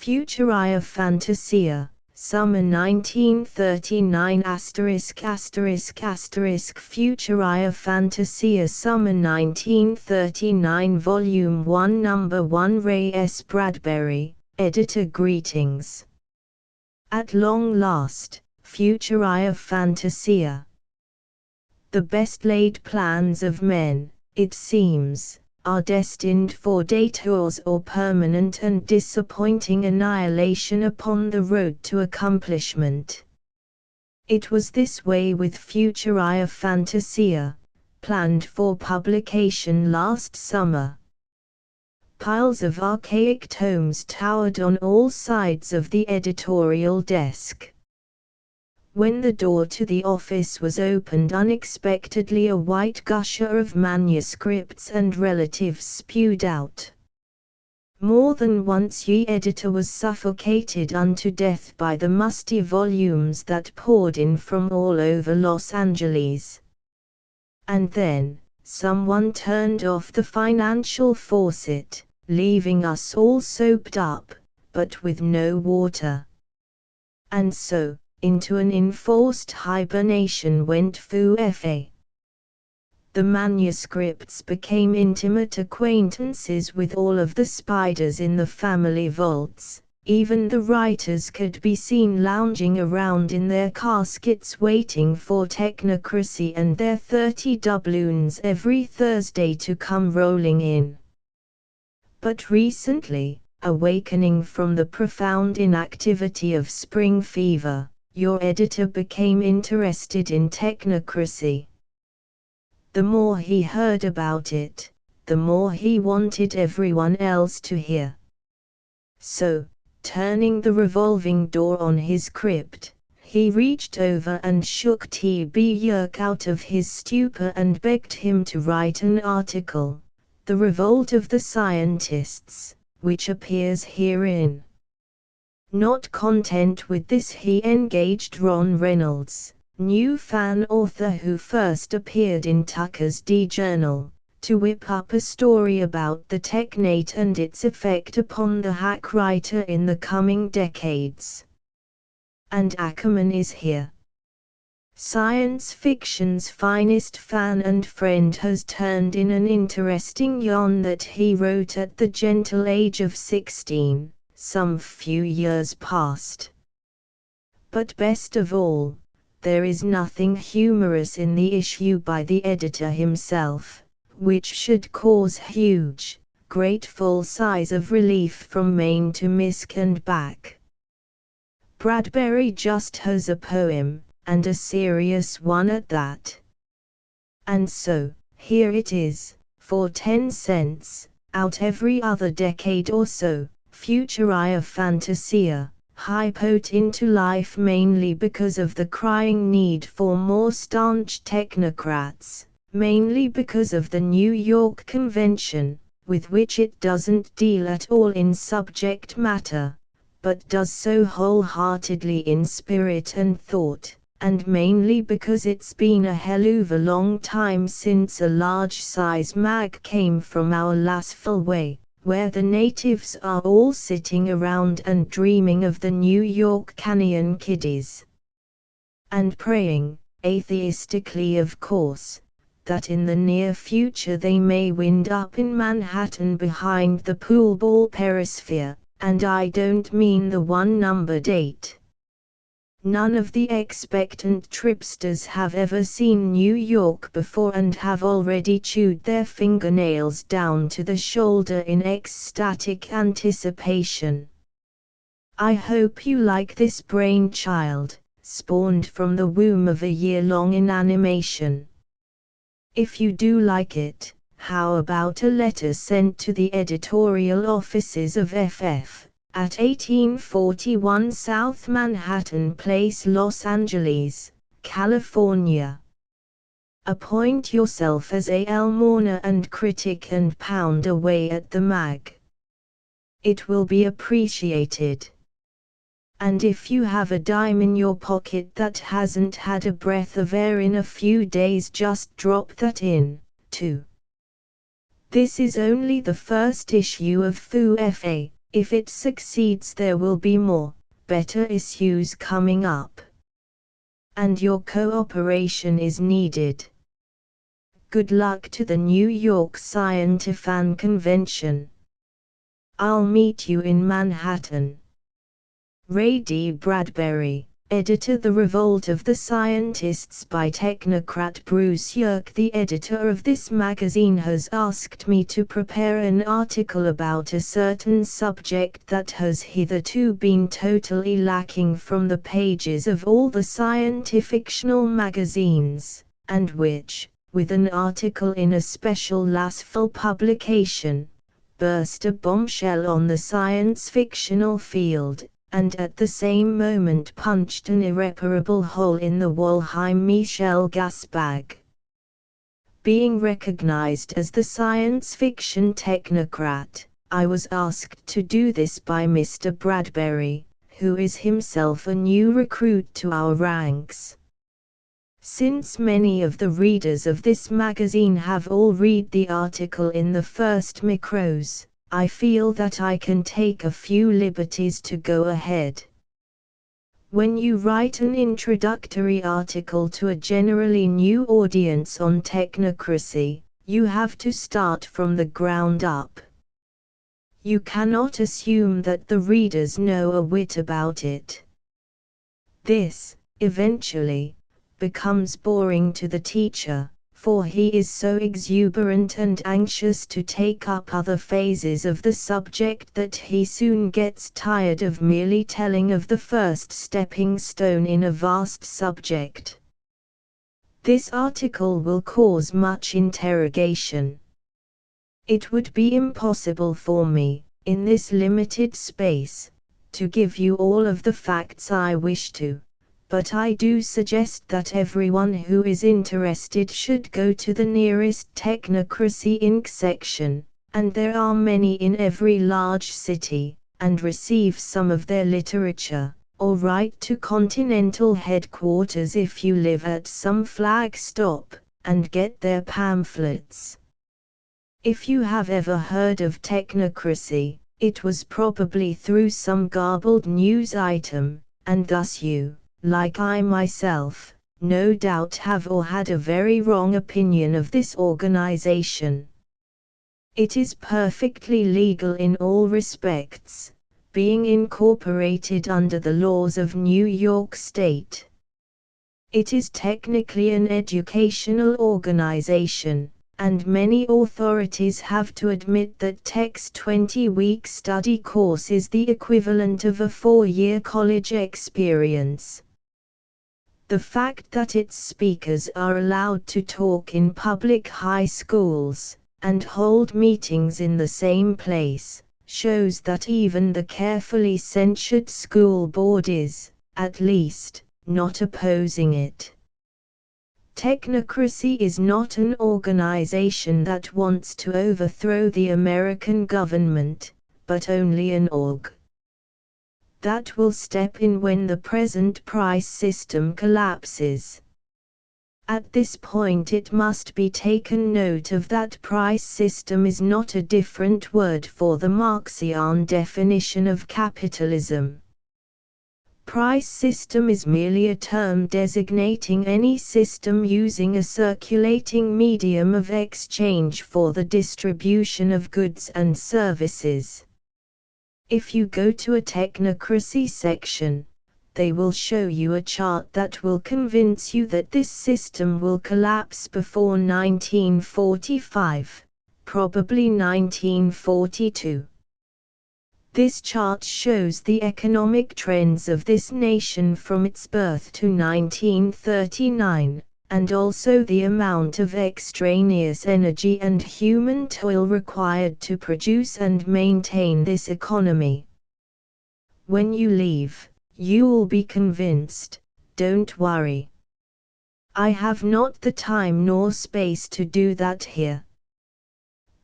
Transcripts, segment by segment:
Futuria Fantasia, Summer 1939 *******. Futuria Fantasia Summer 1939 Volume 1 Number 1 Ray S. Bradbury, Editor. Greetings. At long last, Futuria Fantasia. The best laid plans of men, it seems, are destined for detours or permanent and disappointing annihilation upon the road to accomplishment. It was this way with Futuria Fantasia, planned for publication last summer. Piles of archaic tomes towered on all sides of the editorial desk. When the door to the office was opened unexpectedly, a white gusher of manuscripts and relatives spewed out. More than once the editor was suffocated unto death by the musty volumes that poured in from all over Los Angeles. And then, someone turned off the financial faucet, leaving us all soaped up, but with no water. And so, into an enforced hibernation went Futuria. The manuscripts became intimate acquaintances with all of the spiders in the family vaults. Even the writers could be seen lounging around in their caskets waiting for technocracy and their 30 doubloons every Thursday to come rolling in. But recently, awakening from the profound inactivity of spring fever, your editor became interested in technocracy. The more he heard about it, the more he wanted everyone else to hear. So, turning the revolving door on his crypt, he reached over and shook T.B. Yerk out of his stupor and begged him to write an article, The Revolt of the Scientists, which appears herein. Not content with this, he engaged Ron Reynolds, new fan author who first appeared in Tucker's D-Journal, to whip up a story about the technate and its effect upon the hack writer in the coming decades. And Ackerman is here. Science fiction's finest fan and friend has turned in an interesting yarn that he wrote at the gentle age of 16. Some few years past. But best of all, there is nothing humorous in the issue by the editor himself, which should cause huge, grateful sighs of relief from mane to misc and back. Bradbury just has a poem, and a serious one at that. And so, here it is, for 10 cents, out every other decade or so. Futuria Fantasia, hyped into life mainly because of the crying need for more staunch technocrats, mainly because of the New York Convention, with which it doesn't deal at all in subject matter, but does so wholeheartedly in spirit and thought, and mainly because it's been a hell of a long time since a large-size mag came from our Lasphil way, where the natives are all sitting around and dreaming of the New York Canyon kiddies. And praying, atheistically of course, that in the near future they may wind up in Manhattan behind the pool ball perisphere, and I don't mean the one-numbered 8. None of the expectant tripsters have ever seen New York before and have already chewed their fingernails down to the shoulder in ecstatic anticipation. I hope you like this brainchild, spawned from the womb of a year-long inanimation. If you do like it, how about a letter sent to the editorial offices of FF? At 1841 South Manhattan Place, Los Angeles, California. Appoint yourself as a mourner and critic and pound away at the mag. It will be appreciated. And if you have a dime in your pocket that hasn't had a breath of air in a few days, just drop that in, too. This is only the first issue of Futuria. If it succeeds, there will be more, better issues coming up. And your cooperation is needed. Good luck to the New York Scientifan Convention. I'll meet you in Manhattan. Ray D. Bradbury, editor. The Revolt of the Scientists by Technocrat Bruce Yerke. The editor of this magazine has asked me to prepare an article about a certain subject that has hitherto been totally lacking from the pages of all the scientifictional magazines, and which, with an article in a special Lassful publication, burst a bombshell on the science-fictional field, and at the same moment punched an irreparable hole in the Wilhelm-Michel gas bag. Being recognized as the science fiction technocrat, I was asked to do this by Mr. Bradbury, who is himself a new recruit to our ranks. Since many of the readers of this magazine have all read the article in the first micros, I feel that I can take a few liberties to go ahead. When you write an introductory article to a generally new audience on technocracy, you have to start from the ground up. You cannot assume that the readers know a whit about it. This, eventually, becomes boring to the teacher, for he is so exuberant and anxious to take up other phases of the subject that he soon gets tired of merely telling of the first stepping stone in a vast subject. This article will cause much interrogation. It would be impossible for me, in this limited space, to give you all of the facts I wish to. But I do suggest that everyone who is interested should go to the nearest Technocracy Inc. section, and there are many in every large city, and receive some of their literature, or write to Continental headquarters if you live at some flag stop, and get their pamphlets. If you have ever heard of technocracy, it was probably through some garbled news item, and thus you, like I myself, no doubt have or had a very wrong opinion of this organization. It is perfectly legal in all respects, being incorporated under the laws of New York State. It is technically an educational organization, and many authorities have to admit that Tech's 20-week study course is the equivalent of a 4-year college experience. The fact that its speakers are allowed to talk in public high schools, and hold meetings in the same place, shows that even the carefully censured school board is, at least, not opposing it. Technocracy is not an organization that wants to overthrow the American government, but only an org that will step in when the present price system collapses. At this point it must be taken note of that price system is not a different word for the Marxian definition of capitalism. Price system is merely a term designating any system using a circulating medium of exchange for the distribution of goods and services. If you go to a technocracy section, they will show you a chart that will convince you that this system will collapse before 1945, probably 1942. This chart shows the economic trends of this nation from its birth to 1939, and also the amount of extraneous energy and human toil required to produce and maintain this economy. When you leave, you will be convinced, don't worry. I have not the time nor space to do that here.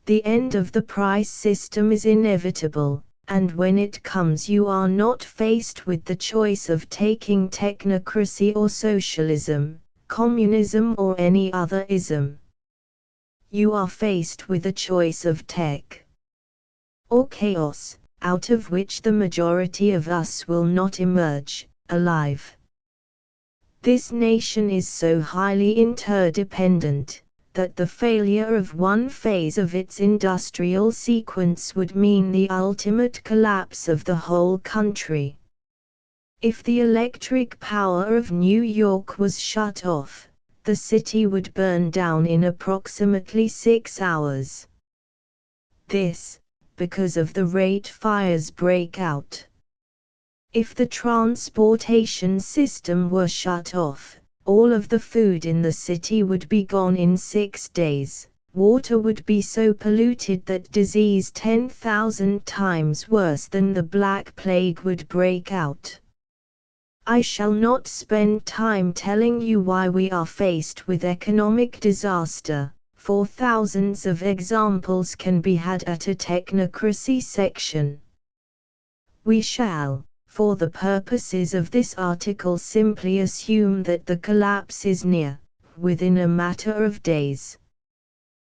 The end of the price system is inevitable, and when it comes you are not faced with the choice of taking technocracy or socialism, communism or any other ism. You are faced with a choice of tech or chaos, out of which the majority of us will not emerge alive. This nation is so highly interdependent that the failure of one phase of its industrial sequence would mean the ultimate collapse of the whole country. If the electric power of New York was shut off, the city would burn down in approximately 6 hours. This, because of the rate fires break out. If the transportation system were shut off, all of the food in the city would be gone in 6 days. Water would be so polluted that disease 10,000 times worse than the Black Plague would break out. I shall not spend time telling you why we are faced with economic disaster, for thousands of examples can be had at a technocracy section. We shall, for the purposes of this article, simply assume that the collapse is near, within a matter of days.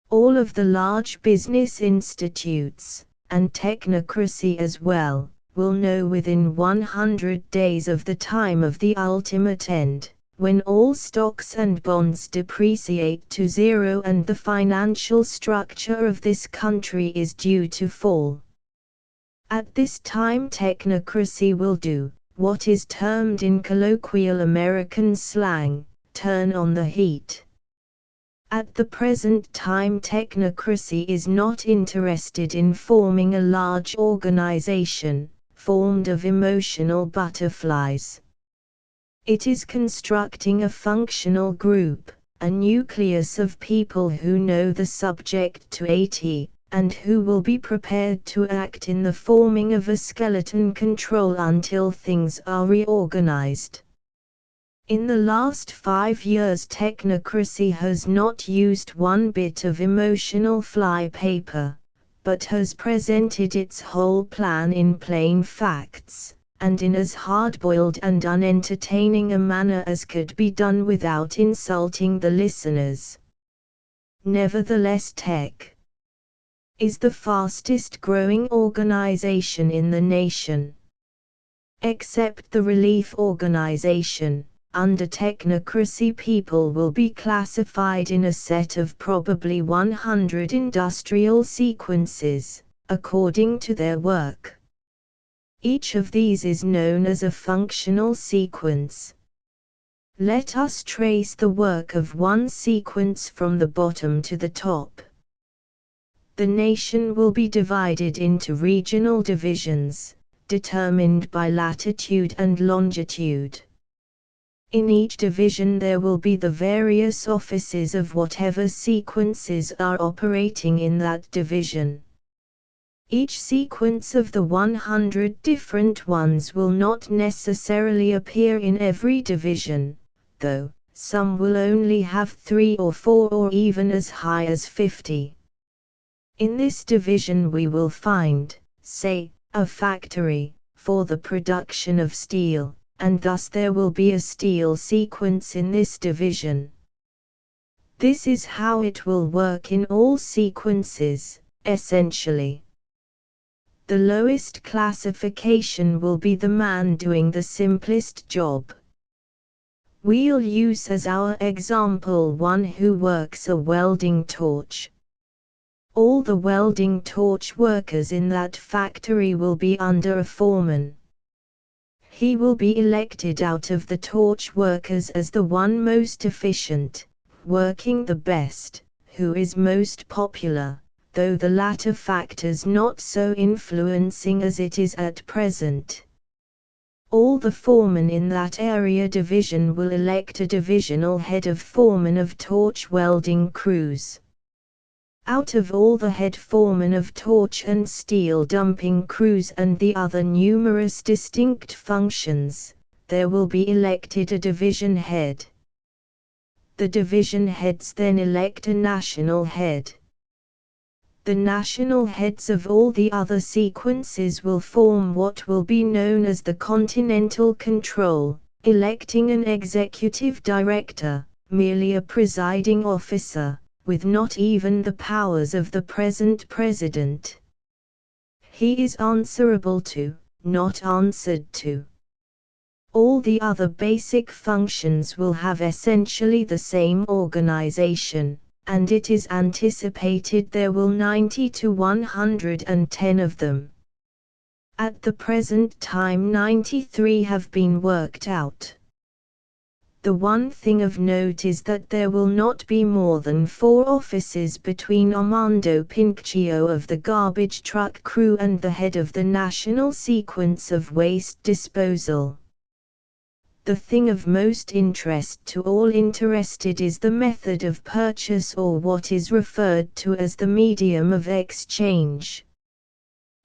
All of the large business institutes, and technocracy as well, will know within 100 days of the time of the ultimate end, when all stocks and bonds depreciate to zero and the financial structure of this country is due to fall. At this time technocracy will do, what is termed in colloquial American slang, turn on the heat. At the present time technocracy is not interested in forming a large organization, formed of emotional butterflies. It is constructing a functional group, a nucleus of people who know the subject to a T, and who will be prepared to act in the forming of a skeleton control until things are reorganized. In the last 5 years technocracy has not used one bit of emotional flypaper, but has presented its whole plan in plain facts, and in as hard-boiled and unentertaining a manner as could be done without insulting the listeners. Nevertheless, tech is the fastest growing organization in the nation. Except the relief organization, under technocracy people will be classified in a set of probably 100 industrial sequences, according to their work. Each of these is known as a functional sequence. Let us trace the work of one sequence from the bottom to the top. The nation will be divided into regional divisions, determined by latitude and longitude. In each division there will be the various offices of whatever sequences are operating in that division. Each sequence of the 100 different ones will not necessarily appear in every division, though some will only have 3 or 4 or even as high as 50. In this division we will find, say, a factory, for the production of steel, and thus there will be a steel sequence in this division. This is how it will work in all sequences, essentially. The lowest classification will be the man doing the simplest job. We'll use as our example one who works a welding torch. All the welding torch workers in that factory will be under a foreman. He will be elected out of the torch workers as the one most efficient, working the best, who is most popular, though the latter factors not so influencing as it is at present. All the foremen in that area division will elect a divisional head of foreman of torch welding crews. Out of all the head foremen of torch and steel dumping crews and the other numerous distinct functions, there will be elected a division head. The division heads then elect a national head. The national heads of all the other sequences will form what will be known as the Continental Control, electing an executive director, merely a presiding officer, with not even the powers of the present president. He is answerable to, not answered to. All the other basic functions will have essentially the same organization, and it is anticipated there will 90 to 110 of them. At the present time 93 have been worked out. The one thing of note is that there will not be more than 4 offices between Armando Pinocchio of the garbage truck crew and the head of the National Sequence of Waste Disposal. The thing of most interest to all interested is the method of purchase, or what is referred to as the medium of exchange.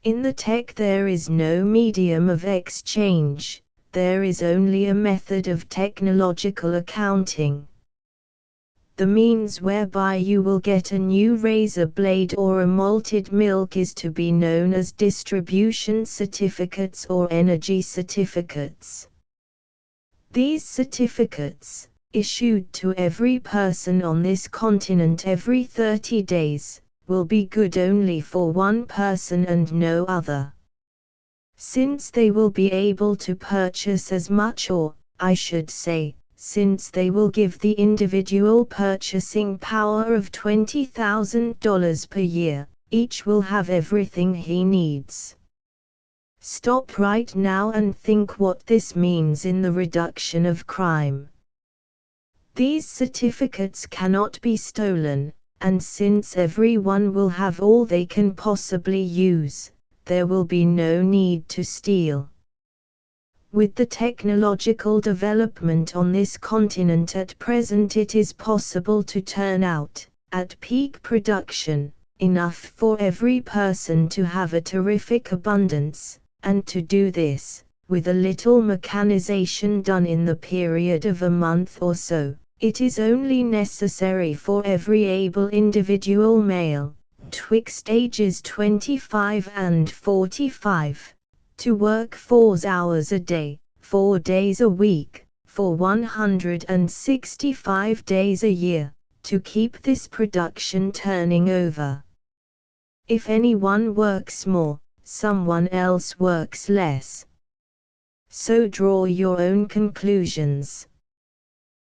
In the tech there is no medium of exchange, there is only a method of technological accounting. The means whereby you will get a new razor blade or a malted milk is to be known as distribution certificates or energy certificates. These certificates, issued to every person on this continent every 30 days, will be good only for one person and no other. Since they will be able to purchase as much, or, I should say, since they will give the individual purchasing power of $20,000 per year, each will have everything he needs. Stop right now and think what this means in the reduction of crime. These certificates cannot be stolen, and since everyone will have all they can possibly use, there will be no need to steal. With the technological development on this continent at present, it is possible to turn out, at peak production, enough for every person to have a terrific abundance, and to do this, with a little mechanization done in the period of a month or so, it is only necessary for every able individual male, twixt ages 25 and 45, to work 4 hours a day, 4 days a week, for 165 days a year, to keep this production turning over. If anyone works more, someone else works less. So draw your own conclusions.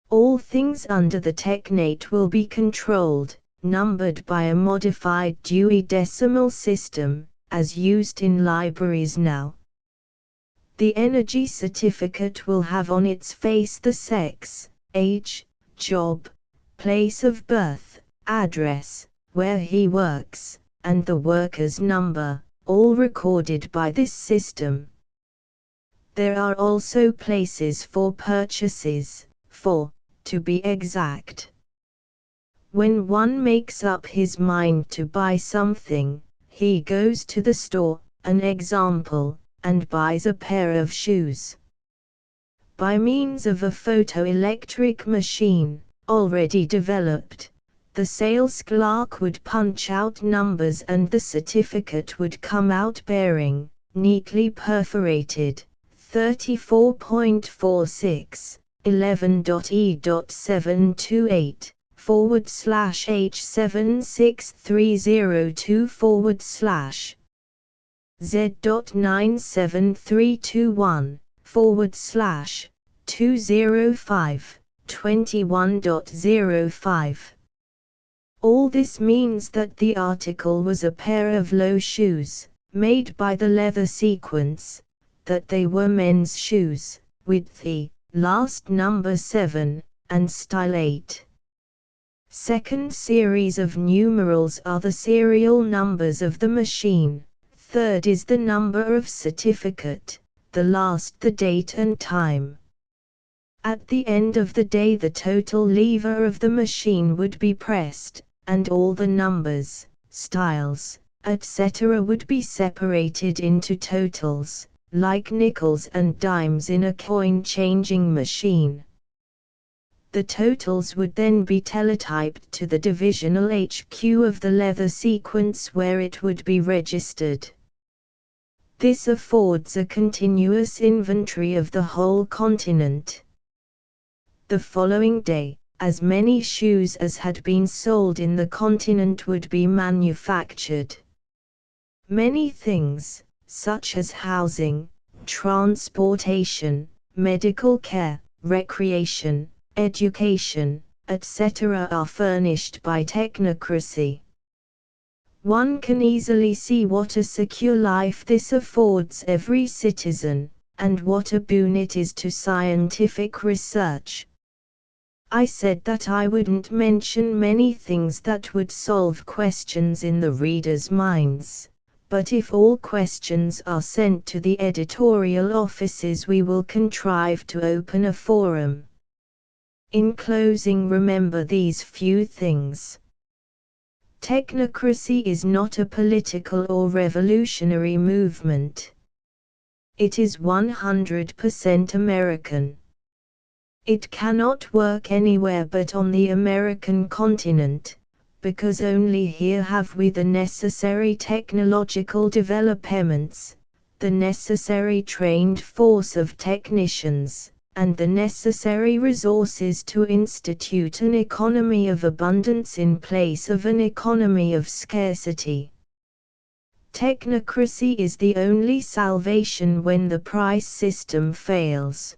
All things under the technate will be controlled, numbered by a modified Dewey Decimal System, as used in libraries now. The energy certificate will have on its face the sex, age, job, place of birth, address, where he works, and the worker's number, all recorded by this system. There are also places for purchases, to be exact. When one makes up his mind to buy something, he goes to the store, an example, and buys a pair of shoes. By means of a photoelectric machine, already developed, the sales clerk would punch out numbers and the certificate would come out bearing, neatly perforated, 34.46, 11.E.728/H76302/ Z.97321/205/21.05. All this means that the article was a pair of low shoes, made by the leather sequence, that they were men's shoes, with the last number 7, and style 8. Second series of numerals are the serial numbers of the machine, third is the number of certificate, the last the date and time. At the end of the day the total lever of the machine would be pressed, and all the numbers, styles, etc. would be separated into totals, like nickels and dimes in a coin-changing machine. The totals would then be teletyped to the divisional HQ of the leather sequence where it would be registered. This affords a continuous inventory of the whole continent. The following day, as many shoes as had been sold in the continent would be manufactured. Many things, such as housing, transportation, medical care, recreation, education, etc., are furnished by technocracy. One can easily see what a secure life this affords every citizen, and what a boon it is to scientific research. I said that I wouldn't mention many things that would solve questions in the readers' minds, but if all questions are sent to the editorial offices, we will contrive to open a forum. In closing, remember these few things. Technocracy is not a political or revolutionary movement. It is 100% American. It cannot work anywhere but on the American continent, because only here have we the necessary technological developments, the necessary trained force of technicians, and the necessary resources to institute an economy of abundance in place of an economy of scarcity. Technocracy is the only salvation when the price system fails.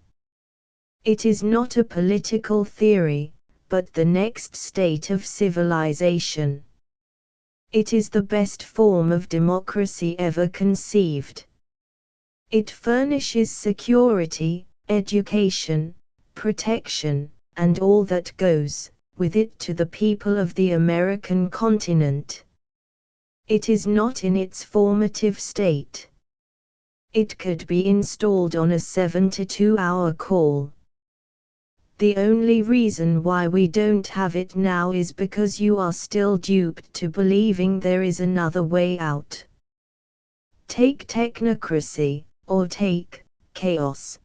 It is not a political theory, but the next state of civilization. It is the best form of democracy ever conceived. It furnishes security, education, protection, and all that goes with it to the people of the American continent. It is not in its formative state. It could be installed on a 72-hour call. The only reason why we don't have it now is because you are still duped to believing there is another way out. Take technocracy, or take chaos.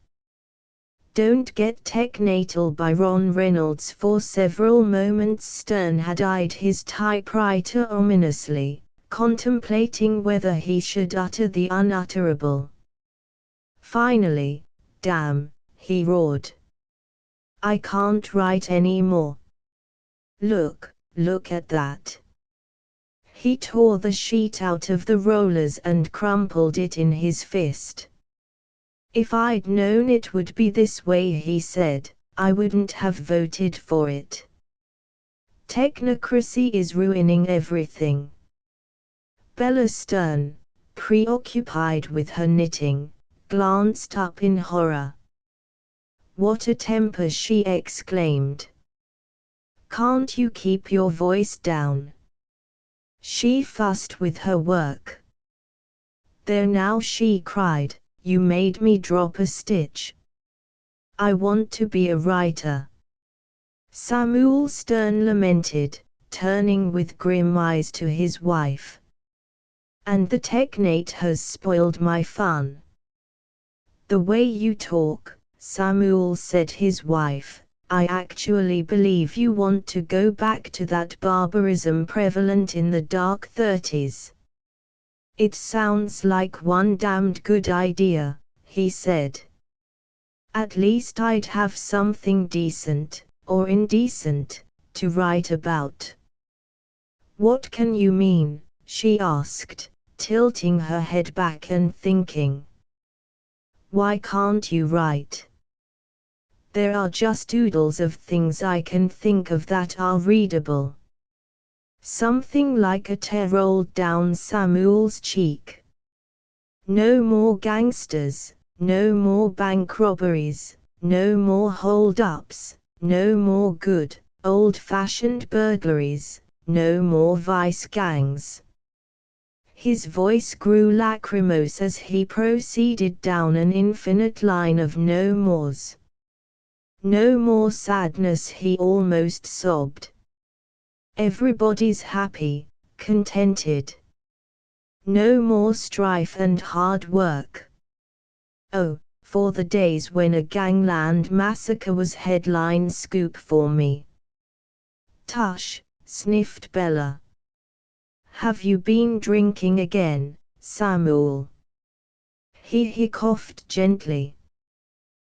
Don't get technatal by Ron Reynolds. For several moments Stern had eyed his typewriter ominously, contemplating whether he should utter the unutterable. Finally, "Damn," he roared. "I can't write any more. Look at that." He tore the sheet out of the rollers and crumpled it in his fist. "If I'd known it would be this way," he said, "I wouldn't have voted for it. Technocracy is ruining everything." Bella Stern, preoccupied with her knitting, glanced up in horror. "What a temper!" she exclaimed. "Can't you keep your voice down?" She fussed with her work. "There now," she cried, "you made me drop a stitch. I want to be a writer." Samuel Stern lamented, turning with grim eyes to his wife. "And the technate has spoiled my fun." "The way you talk," Samuel said his wife, "I actually believe you want to go back to that barbarism prevalent in the dark 30s. "It sounds like one damned good idea," he said. "At least I'd have something decent, or indecent, to write about." "What can you mean?" she asked, tilting her head back and thinking. "Why can't you write?" "There are just oodles of things I can think of that are readable." Something like a tear rolled down Samuel's cheek. "No more gangsters, no more bank robberies, no more hold-ups, no more good, old-fashioned burglaries, no more vice gangs." His voice grew lachrymose as he proceeded down an infinite line of no mores. "No more sadness," he almost sobbed. "Everybody's happy, contented. No more strife and hard work. Oh, for the days when a gangland massacre was headline scoop for me." "Tush," sniffed Bella. "Have you been drinking again, Samuel?" He coughed gently.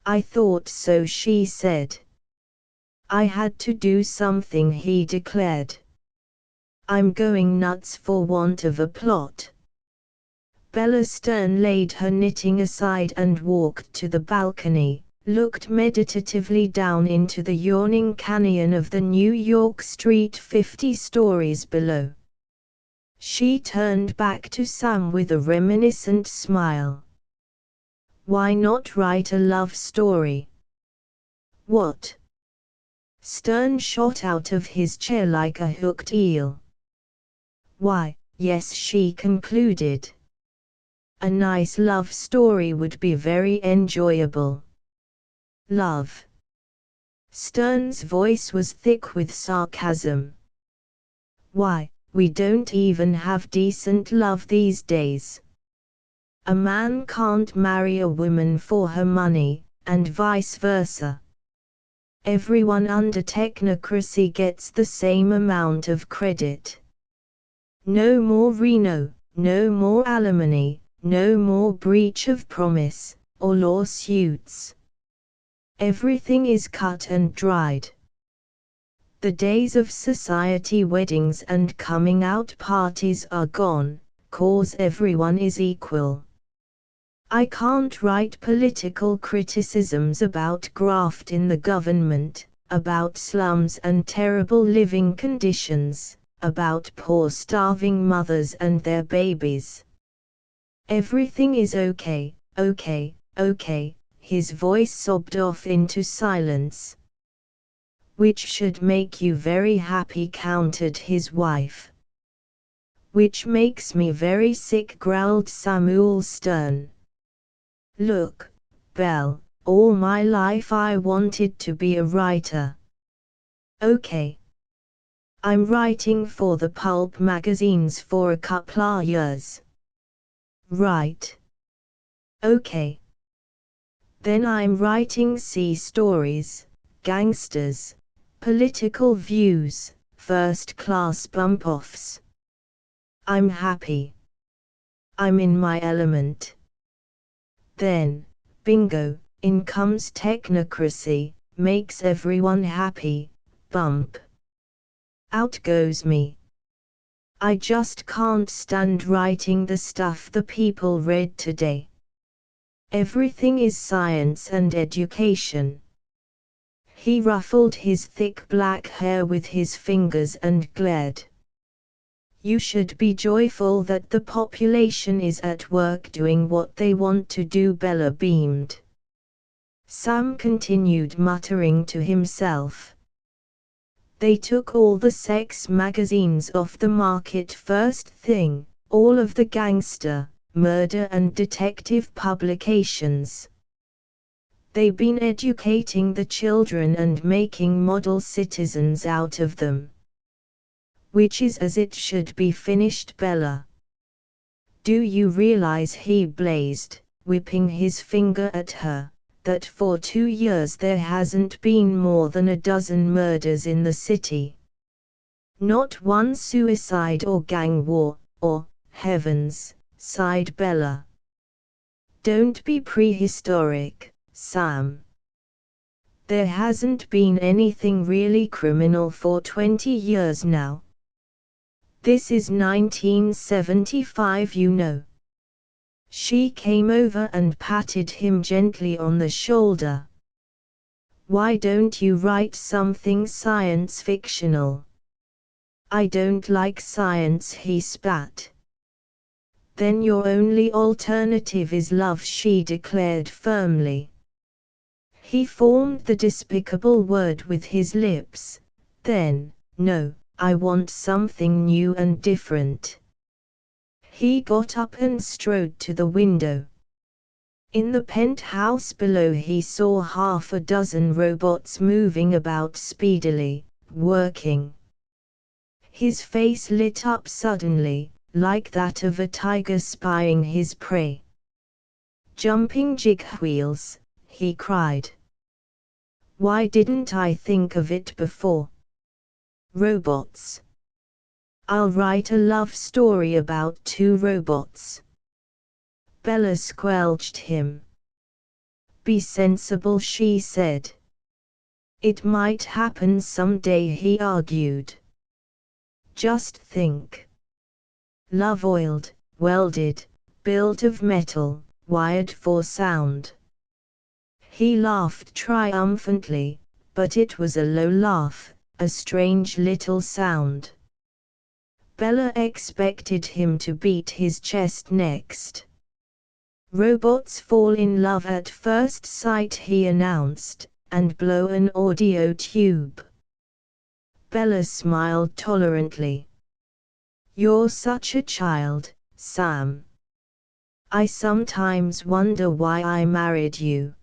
"I thought so," she said. "I had to do something," he declared. "I'm going nuts for want of a plot." Bella Stern laid her knitting aside and walked to the balcony, looked meditatively down into the yawning canyon of the New York street 50 stories below. She turned back to Sam with a reminiscent smile. Why not write a love story? What? Stern shot out of his chair like a hooked eel. Why, yes, she concluded. A nice love story would be very enjoyable. Love. Stern's voice was thick with sarcasm. Why, we don't even have decent love these days. A man can't marry a woman for her money, and vice versa. Everyone under technocracy gets the same amount of credit. No more Reno, no more alimony, no more breach of promise, or lawsuits. Everything is cut and dried. The days of society weddings and coming out parties are gone, 'cause everyone is equal. I can't write political criticisms about graft in the government, about slums and terrible living conditions, about poor starving mothers and their babies. Everything is okay, okay, okay. His voice sobbed off into silence. Which should make you very happy, countered his wife. Which makes me very sick, growled Samuel Stern. Look, Belle, all my life I wanted to be a writer. Okay. I'm writing for the pulp magazines for a couple years. Right. Okay. Then I'm writing sea stories, gangsters, political views, first-class bump-offs. I'm happy. I'm in my element. Then, bingo, in comes technocracy, makes everyone happy, bump. Out goes me. I just can't stand writing the stuff the people read today. Everything is science and education. He ruffled his thick black hair with his fingers and glared. You should be joyful that the population is at work doing what they want to do, Bella beamed. Sam continued muttering to himself. They took all the sex magazines off the market first thing, all of the gangster, murder and detective publications. They've been educating the children and making model citizens out of them. Which is as it should be, finished Bella. Do you realize, he blazed, whipping his finger at her, that for 2 years there hasn't been more than a dozen murders in the city? Not one suicide or gang war, or, heavens, sighed Bella. Don't be prehistoric, Sam. There hasn't been anything really criminal for 20 years now. This is 1975, you know. She came over and patted him gently on the shoulder. Why don't you write something science fictional? I don't like science, he spat. Then your only alternative is love, she declared firmly. He formed the despicable word with his lips. Then, no, I want something new and different. He got up and strode to the window. In the penthouse below he saw half a dozen robots moving about speedily, working. His face lit up suddenly, like that of a tiger spying his prey. Jumping jig wheels, he cried. Why didn't I think of it before? Robots. I'll write a love story about 2 robots. Bella squelched him. Be sensible, she said. It might happen someday, he argued. Just think. Love oiled, welded, built of metal, wired for sound. He laughed triumphantly, but it was a low laugh, a strange little sound. Bella expected him to beat his chest next. "Robots fall in love at first sight," he announced, "and blow an audio tube." Bella smiled tolerantly. "You're such a child, Sam. I sometimes wonder why I married you."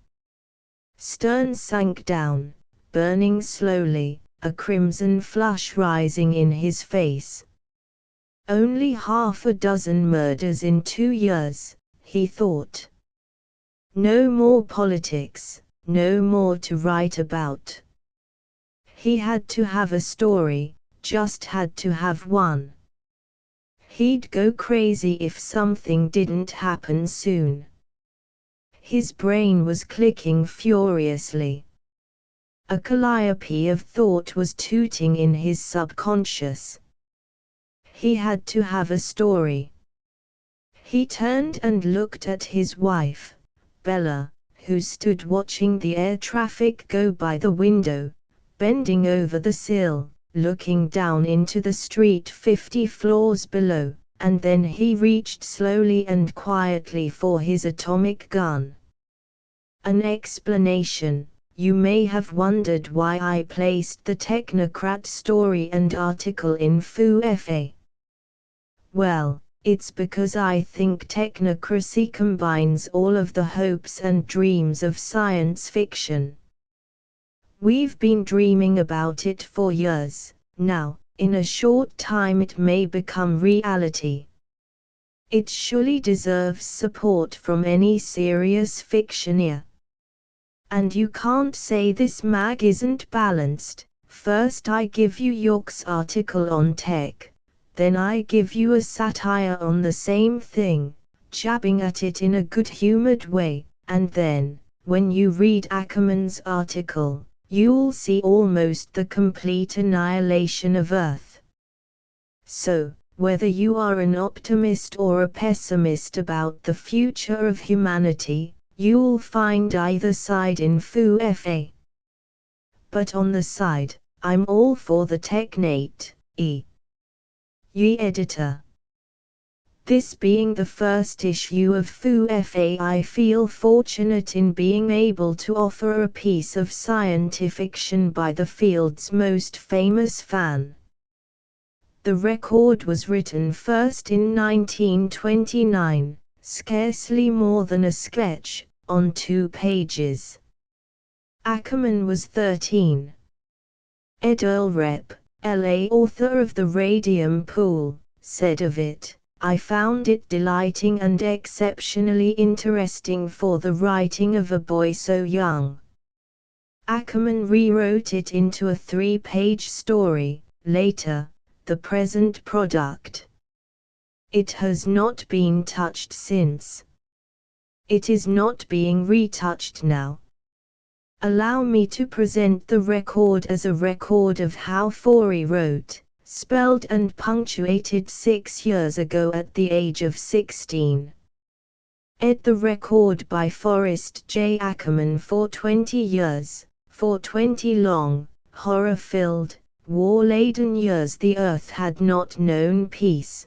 Stern sank down, burning slowly, a crimson flush rising in his face. Only half a dozen murders in 2 years, he thought. No more politics, no more to write about. He had to have a story, just had to have one. He'd go crazy if something didn't happen soon. His brain was clicking furiously. A calliope of thought was tooting in his subconscious. He had to have a story. He turned and looked at his wife, Bella, who stood watching the air traffic go by the window, bending over the sill, looking down into the street 50 floors below, and then he reached slowly and quietly for his atomic gun. "An explanation. You may have wondered why I placed the technocrat story and article in Futuria. Well, it's because I think technocracy combines all of the hopes and dreams of science fiction. We've been dreaming about it for years. Now, in a short time it may become reality. It surely deserves support from any serious fictioneer. And you can't say this mag isn't balanced. First I give you York's article on tech, then I give you a satire on the same thing, jabbing at it in a good-humored way, and then, when you read Ackerman's article, you'll see almost the complete annihilation of Earth. So, whether you are an optimist or a pessimist about the future of humanity, you'll find either side in Futuria. But on the side, I'm all for the technate, Ye editor. This being the first issue of Futuria, I feel fortunate in being able to offer a piece of scientific fiction by the field's most famous fan. The record was written first in 1929, scarcely more than a sketch, on 2 pages. Ackerman was 13. Ed Earlrep, LA, author of The Radium Pool, said of it, "I found it delighting and exceptionally interesting for the writing of a boy so young." Ackerman rewrote it into a 3-page story, later, the present product. It has not been touched since. It is not being retouched now. Allow me to present the record as a record of how Forey wrote, spelled and punctuated 6 years ago at the age of 16. Ed. The record by Forrest J. Ackerman for 20 years, for 20 long, horror-filled, war-laden years the Earth had not known peace.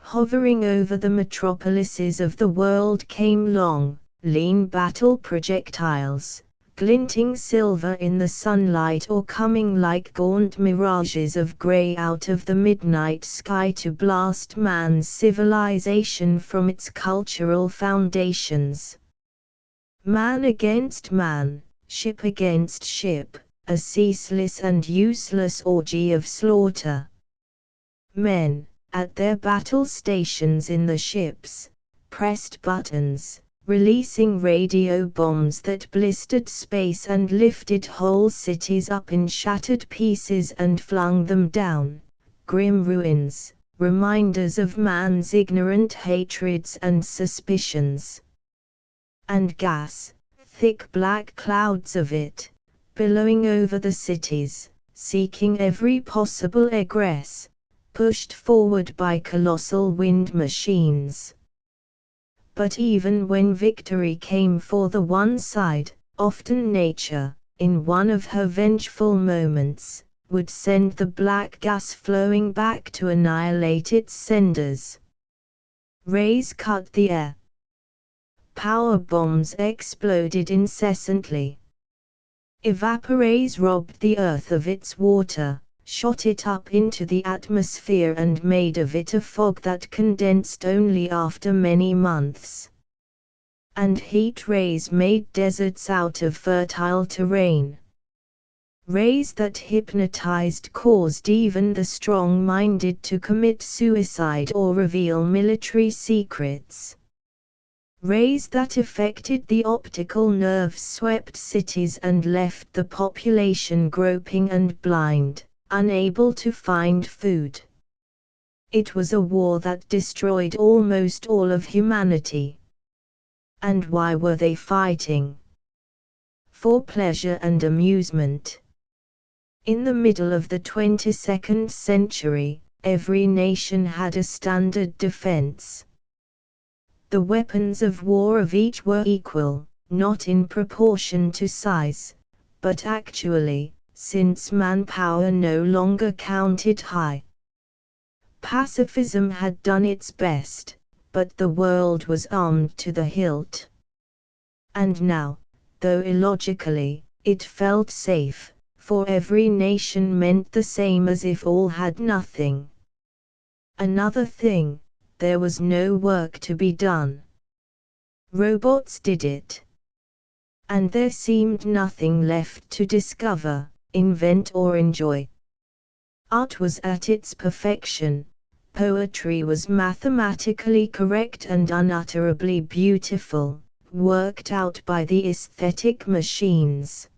Hovering over the metropolises of the world came long, lean battle projectiles, glinting silver in the sunlight or coming like gaunt mirages of grey out of the midnight sky to blast man's civilization from its cultural foundations. Man against man, ship against ship, a ceaseless and useless orgy of slaughter. Men, at their battle stations in the ships, pressed buttons, releasing radio bombs that blistered space and lifted whole cities up in shattered pieces and flung them down, grim ruins, reminders of man's ignorant hatreds and suspicions. And gas, thick black clouds of it, billowing over the cities, seeking every possible egress, pushed forward by colossal wind machines. But even when victory came for the one side, often nature, in one of her vengeful moments, would send the black gas flowing back to annihilate its senders. Rays cut the air. Power bombs exploded incessantly. Evaporates robbed the earth of its water, shot it up into the atmosphere and made of it a fog that condensed only after many months. And heat rays made deserts out of fertile terrain. Rays that hypnotized caused even the strong-minded to commit suicide or reveal military secrets. Rays that affected the optical nerves swept cities and left the population groping and blind, unable to find food. It was a war that destroyed almost all of humanity. And why were they fighting? For pleasure and amusement. In the middle of the 22nd century, every nation had a standard defense. The weapons of war of each were equal, not in proportion to size, but actually, since manpower no longer counted high. Pacifism had done its best, but the world was armed to the hilt. And now, though illogically, it felt safe, for every nation meant the same as if all had nothing. Another thing, there was no work to be done. Robots did it. And there seemed nothing left to discover, invent or enjoy. Art was at its perfection, poetry was mathematically correct and unutterably beautiful, worked out by the aesthetic machines.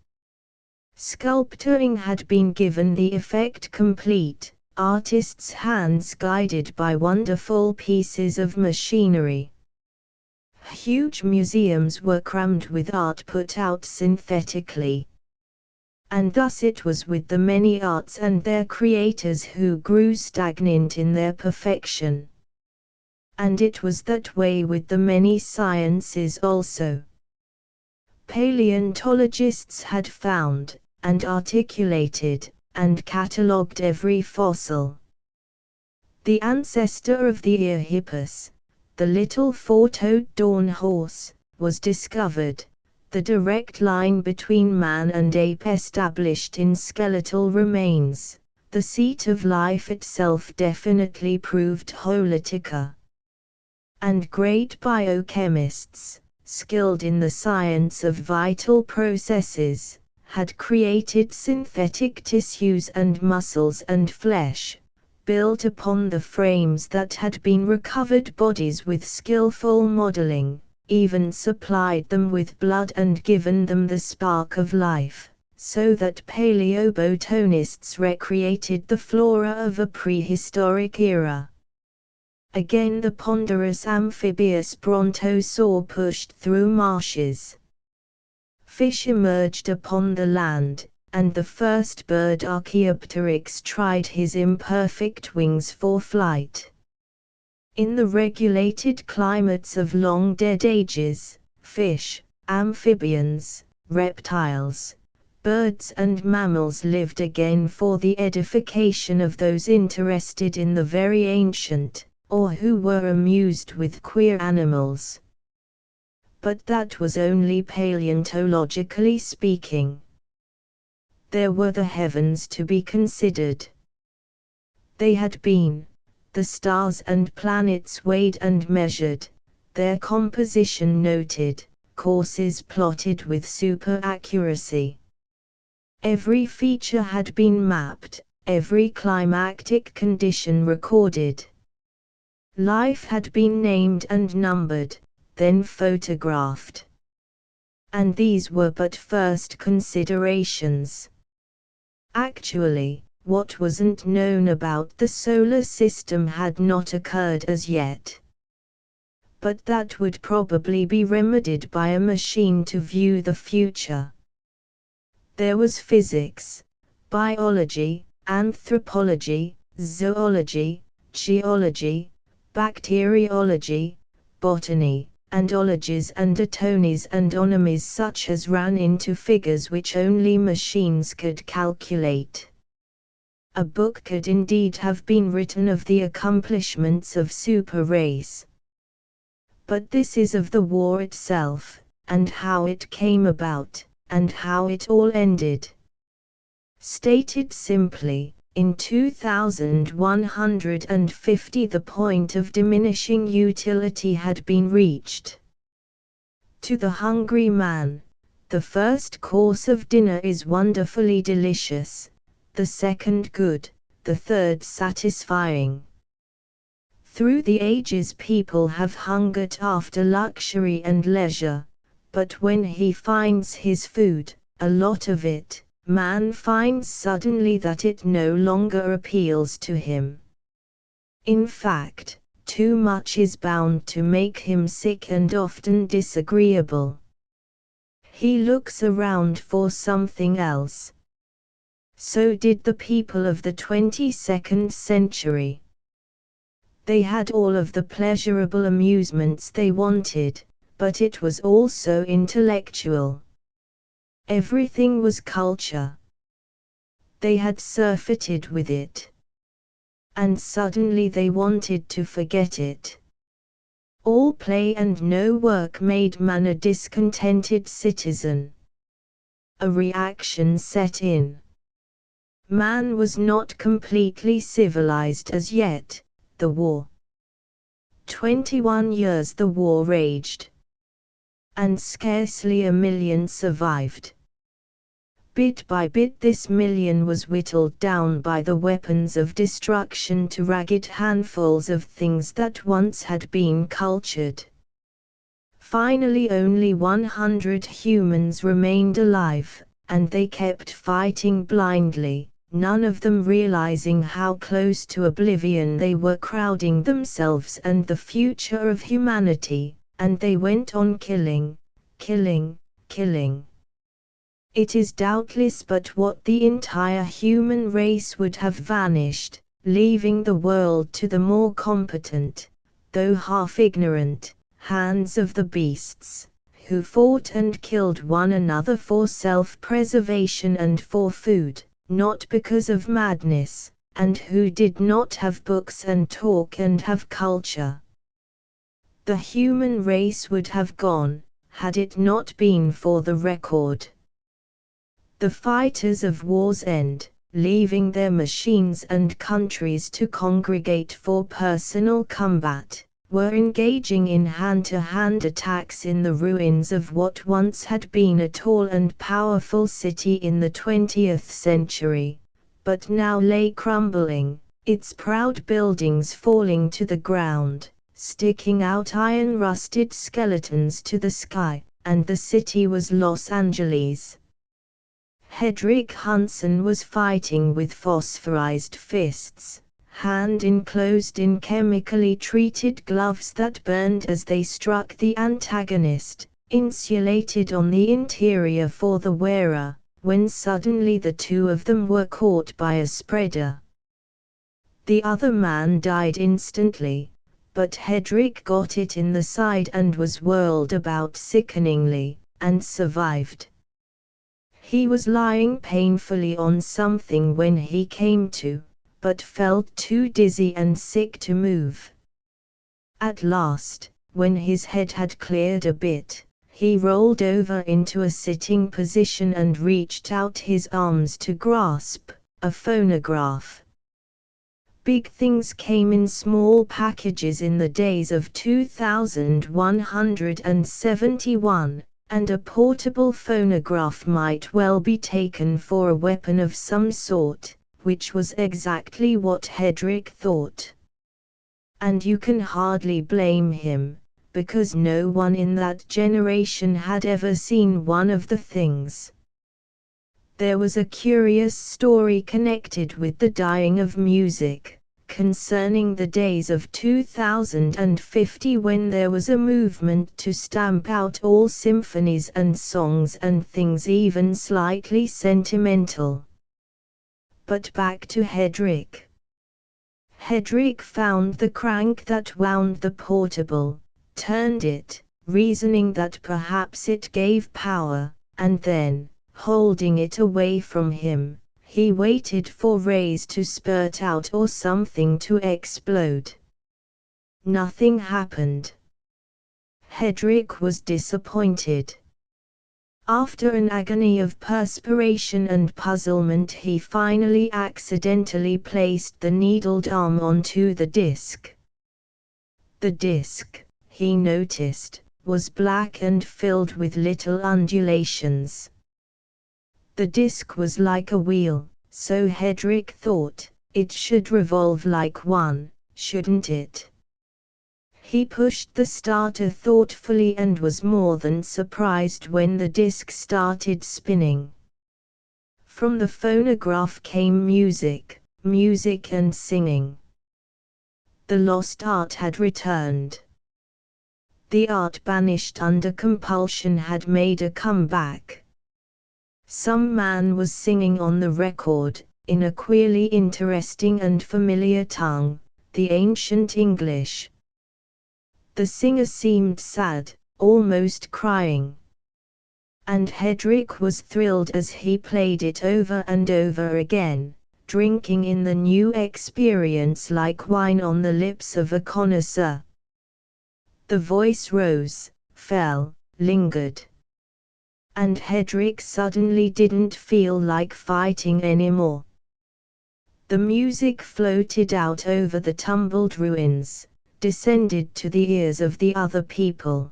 Sculpturing had been given the effect complete, artists' hands guided by wonderful pieces of machinery. Huge museums were crammed with art put out synthetically. And thus it was with the many arts and their creators who grew stagnant in their perfection. And it was that way with the many sciences also. Paleontologists had found, and articulated, and catalogued every fossil. The ancestor of the Eohippus, the little four-toed dawn horse, was discovered, the direct line between man and ape established in skeletal remains, the seat of life itself definitely proved Holotica. And great biochemists, skilled in the science of vital processes, had created synthetic tissues and muscles and flesh, built upon the frames that had been recovered bodies with skillful modeling, even supplied them with blood and given them the spark of life, so that paleobotanists recreated the flora of a prehistoric era. Again the ponderous amphibious brontosaur pushed through marshes. Fish emerged upon the land, and the first bird Archaeopteryx tried his imperfect wings for flight. In the regulated climates of long-dead ages, fish, amphibians, reptiles, birds and mammals lived again for the edification of those interested in the very ancient, or who were amused with queer animals. But that was only paleontologically speaking. There were the heavens to be considered. They had been, the stars and planets weighed and measured, their composition noted, courses plotted with super-accuracy. Every feature had been mapped, every climactic condition recorded. Life had been named and numbered, then photographed. And these were but first considerations. Actually, what wasn't known about the solar system had not occurred as yet. But that would probably be remedied by a machine to view the future. There was physics, biology, anthropology, zoology, geology, bacteriology, botany, and ologies and atonies and onomies such as ran into figures which only machines could calculate. A book could indeed have been written of the accomplishments of super race. But this is of the war itself, and how it came about, and how it all ended. Stated simply, in 2150 the point of diminishing utility had been reached. To the hungry man, the first course of dinner is wonderfully delicious, the second good, the third satisfying. Through the ages people have hungered after luxury and leisure, but when he finds his food, a lot of it, man finds suddenly that it no longer appeals to him. In fact, too much is bound to make him sick and often disagreeable. He looks around for something else. So did the people of the 22nd century. They had all of the pleasurable amusements they wanted, but it was also intellectual. Everything was culture. They had surfeited with it. And suddenly they wanted to forget it. All play and no work made man a discontented citizen. A reaction set in. Man was not completely civilized as yet. The war. 21 years the war raged. And scarcely a million survived. Bit by bit this million was whittled down by the weapons of destruction to ragged handfuls of things that once had been cultured. Finally only 100 humans remained alive, and they kept fighting blindly, none of them realizing how close to oblivion they were crowding themselves and the future of humanity, and they went on killing, killing, killing. It is doubtless but what the entire human race would have vanished, leaving the world to the more competent, though half-ignorant, hands of the beasts, who fought and killed one another for self-preservation and for food, not because of madness, and who did not have books and talk and have culture. The human race would have gone, had it not been for the record. The fighters of war's end, leaving their machines and countries to congregate for personal combat, were engaging in hand-to-hand attacks in the ruins of what once had been a tall and powerful city in the 20th century, but now lay crumbling, its proud buildings falling to the ground, sticking out iron-rusted skeletons to the sky, and the city was Los Angeles. Hedrick Hunson was fighting with phosphorized fists, hand enclosed in chemically treated gloves that burned as they struck the antagonist, insulated on the interior for the wearer, when suddenly the two of them were caught by a spreader. The other man died instantly, but Hedrick got it in the side and was whirled about sickeningly, and survived. He was lying painfully on something when he came to, but felt too dizzy and sick to move. At last, when his head had cleared a bit, he rolled over into a sitting position and reached out his arms to grasp a phonograph. Big things came in small packages in the days of 2171, and a portable phonograph might well be taken for a weapon of some sort, which was exactly what Hedrick thought. And you can hardly blame him, because no one in that generation had ever seen one of the things. There was a curious story connected with the dying of music, concerning the days of 2050 when there was a movement to stamp out all symphonies and songs and things even slightly sentimental. But back to Hedrick. Hedrick found the crank that wound the portable, turned it, reasoning that perhaps it gave power, and then, holding it away from him, he waited for rays to spurt out or something to explode. Nothing happened. Hedrick was disappointed. After an agony of perspiration and puzzlement, he finally accidentally placed the needled arm onto the disc. The disc, he noticed, was black and filled with little undulations. The disc was like a wheel, so Hedrick thought. It should revolve like one, shouldn't it? He pushed the starter thoughtfully and was more than surprised when the disc started spinning. From the phonograph came music, music and singing. The lost art had returned. The art banished under compulsion had made a comeback. Some man was singing on the record, in a queerly interesting and familiar tongue, the ancient English. The singer seemed sad, almost crying. And Hedrick was thrilled as he played it over and over again, drinking in the new experience like wine on the lips of a connoisseur. The voice rose, fell, lingered. And Hedrick suddenly didn't feel like fighting anymore. The music floated out over the tumbled ruins, descended to the ears of the other people.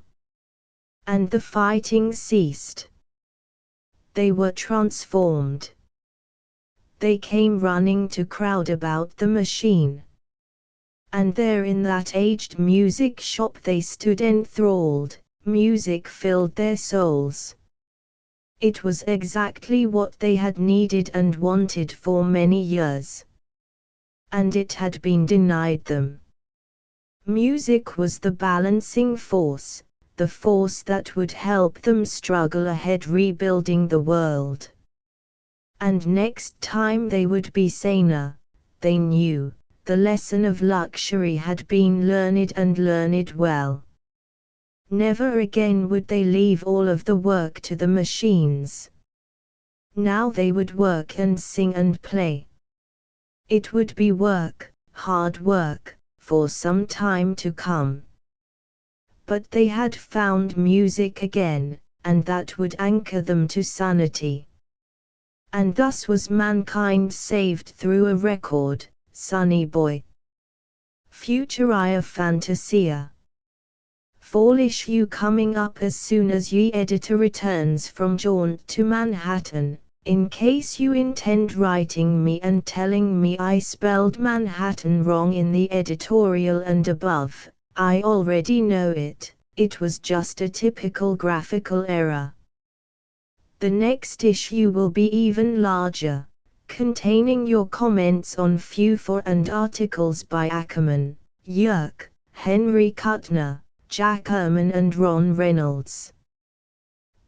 And the fighting ceased. They were transformed. They came running to crowd about the machine. And there in that aged music shop they stood enthralled, music filled their souls. It was exactly what they had needed and wanted for many years. And it had been denied them. Music was the balancing force, the force that would help them struggle ahead rebuilding the world. And next time they would be saner, they knew, the lesson of luxury had been learned and learned well. Never again would they leave all of the work to the machines. Now they would work and sing and play. It would be work, hard work, for some time to come. But they had found music again, and that would anchor them to sanity. And thus was mankind saved through a record, Sonny Boy. Futuria Fantasia. Fall issue coming up as soon as ye editor returns from jaunt to Manhattan. In case you intend writing me and telling me I spelled Manhattan wrong in the editorial and above, I already know it, it was just a typical graphical error. The next issue will be even larger, containing your comments on Future and articles by Ackerman, Yerk, Henry Kuttner, Jack Ehrman and Ron Reynolds.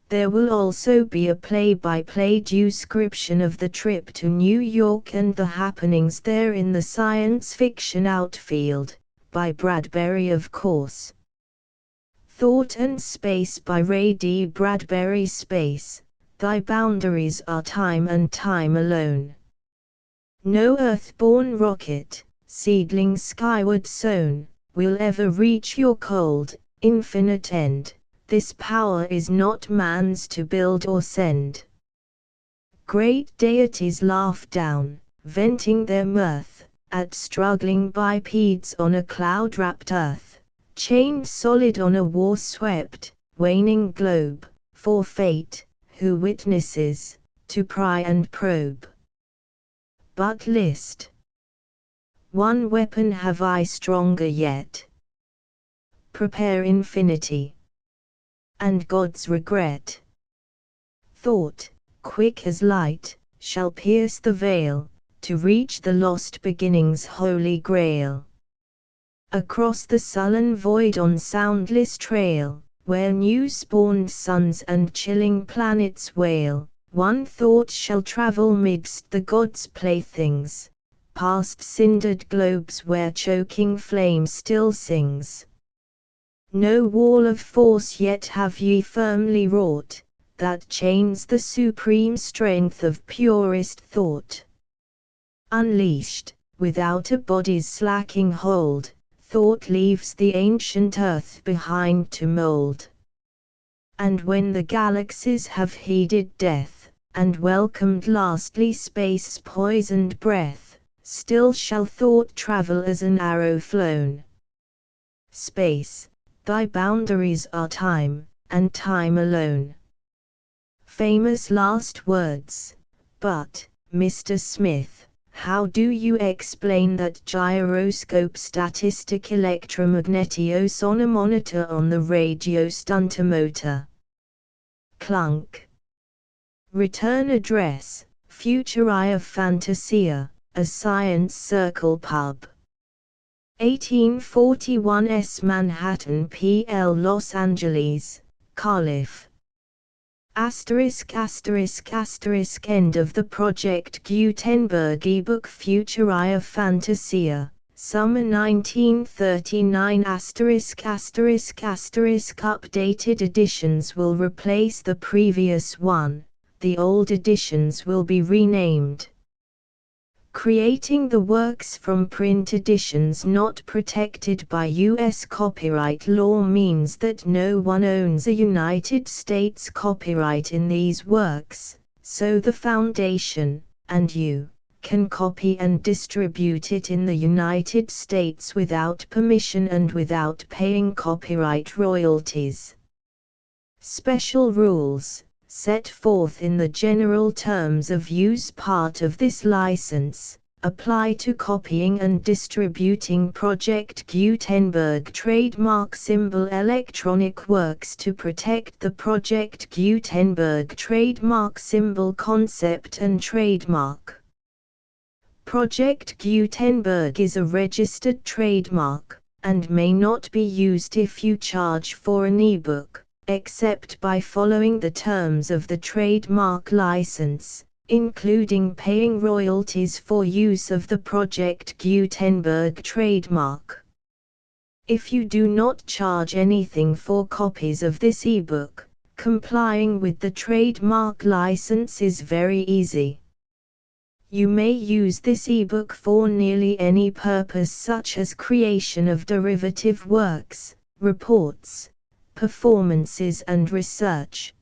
There will also be a play-by-play description of the trip to New York and the happenings there in the science fiction outfield, by Bradbury of course. Thought and Space by Ray D. Bradbury. Space, thy boundaries are time and time alone. No earth-born rocket, seedling skyward sown, will ever reach your cold, infinite end. This power is not man's to build or send. Great deities laugh down, venting their mirth, at struggling bipeds on a cloud-wrapped earth, chained solid on a war-swept, waning globe, for fate, who witnesses, to pry and probe. But list. One weapon have I stronger yet. Prepare infinity. And God's regret. Thought, quick as light, shall pierce the veil, to reach the lost beginning's holy grail. Across the sullen void on soundless trail, where new-spawned suns and chilling planets wail, one thought shall travel midst the gods' playthings, past cindered globes where choking flame still sings. No wall of force yet have ye firmly wrought, that chains the supreme strength of purest thought. Unleashed, without a body's slacking hold, thought leaves the ancient earth behind to mold. And when the galaxies have heeded death, and welcomed lastly space's poisoned breath, still shall thought travel as an arrow flown. Space, thy boundaries are time, and time alone. Famous last words, but, Mr. Smith, how do you explain that gyroscope statistic electromagnetiosonometer on the radio stuntomotor? Clunk. Return address, Futuria Fantasia, a Science Circle pub. 1841 S. Manhattan PL Los Angeles, Calif. ***** End of the Project Gutenberg ebook Futuria Fantasia, Summer 1939 ***** Updated editions will replace the previous one, the old editions will be renamed. Creating the works from print editions not protected by U.S. copyright law means that no one owns a United States copyright in these works, so the Foundation, and you, can copy and distribute it in the United States without permission and without paying copyright royalties. Special rules, set forth in the general terms of use part of this license, apply to copying and distributing Project Gutenberg trademark symbol electronic works to protect the Project Gutenberg trademark symbol concept and trademark. Project Gutenberg is a registered trademark, and may not be used if you charge for an ebook, except by following the terms of the trademark license, including paying royalties for use of the Project Gutenberg trademark. If you do not charge anything for copies of this ebook, complying with the trademark license is very easy. You may use this ebook for nearly any purpose such as creation of derivative works, reports, performances and research.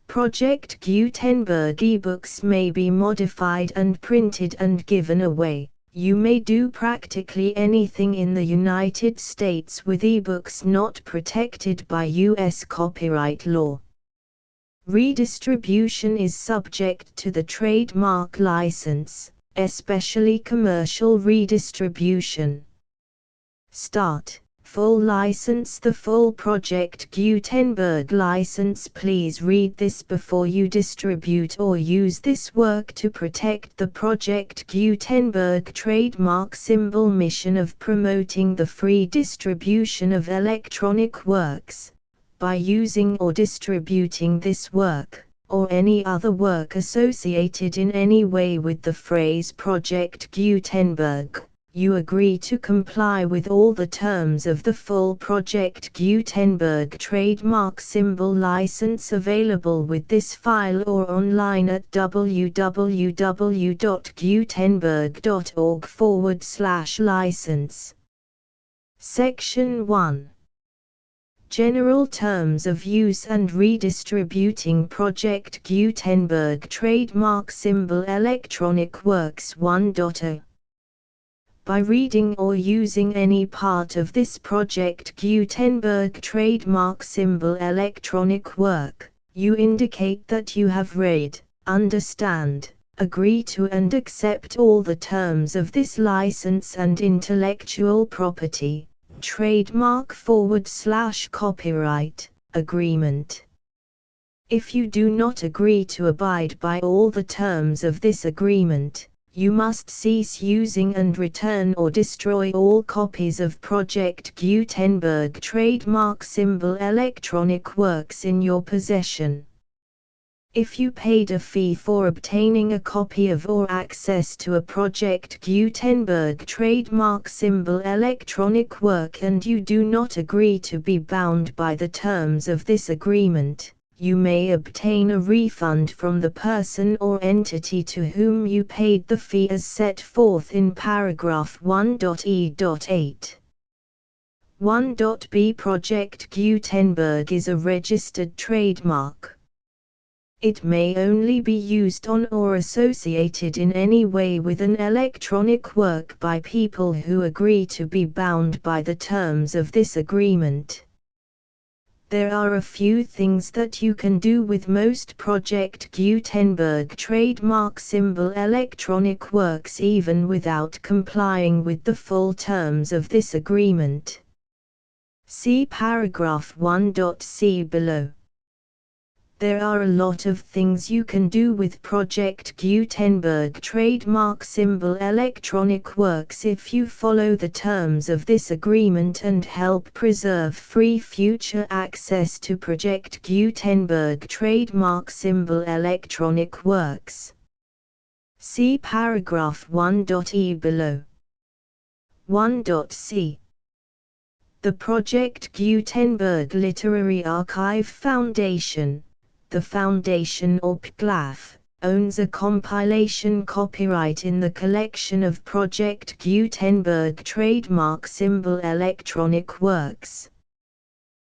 Project Gutenberg ebooks may be modified and printed and given away. You may do practically anything in the United States with ebooks not protected by U.S. copyright law. Redistribution is subject to the trademark license, especially commercial redistribution. Start. Full license. The full Project Gutenberg license. Please read this before you distribute or use this work to protect the Project Gutenberg trademark symbol mission of promoting the free distribution of electronic works. By using or distributing this work, or any other work associated in any way with the phrase Project Gutenberg, you agree to comply with all the terms of the full Project Gutenberg trademark symbol license available with this file or online at www.gutenberg.org/license. Section 1. General Terms of Use and Redistributing Project Gutenberg Trademark Symbol Electronic Works 1.0. By reading or using any part of this Project Gutenberg trademark symbol electronic work, you indicate that you have read, understand, agree to and accept all the terms of this license and intellectual property, trademark/copyright, agreement. If you do not agree to abide by all the terms of this agreement, you must cease using and return or destroy all copies of Project Gutenberg trademark symbol electronic works in your possession. If you paid a fee for obtaining a copy of or access to a Project Gutenberg trademark symbol electronic work and you do not agree to be bound by the terms of this agreement, you may obtain a refund from the person or entity to whom you paid the fee as set forth in paragraph 1.e.8. 1.b Project Gutenberg is a registered trademark. It may only be used on or associated in any way with an electronic work by people who agree to be bound by the terms of this agreement. There are a few things that you can do with most Project Gutenberg trademark symbol electronic works even without complying with the full terms of this agreement. See paragraph 1.c below. There are a lot of things you can do with Project Gutenberg trademark symbol electronic works if you follow the terms of this agreement and help preserve free future access to Project Gutenberg trademark symbol electronic works. See paragraph 1.e below. 1.c The Project Gutenberg Literary Archive Foundation, the Foundation or PGLAF, owns a compilation copyright in the collection of Project Gutenberg trademark symbol electronic works.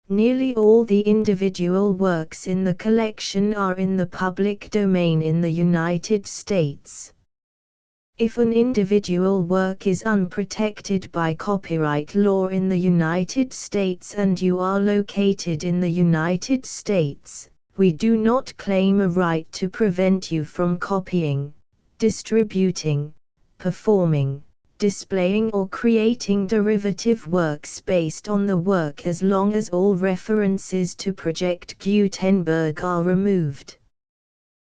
Nearly all the individual works in the collection are in the public domain in the United States. If an individual work is unprotected by copyright law in the United States and you are located in the United States, we do not claim a right to prevent you from copying, distributing, performing, displaying or creating derivative works based on the work as long as all references to Project Gutenberg are removed.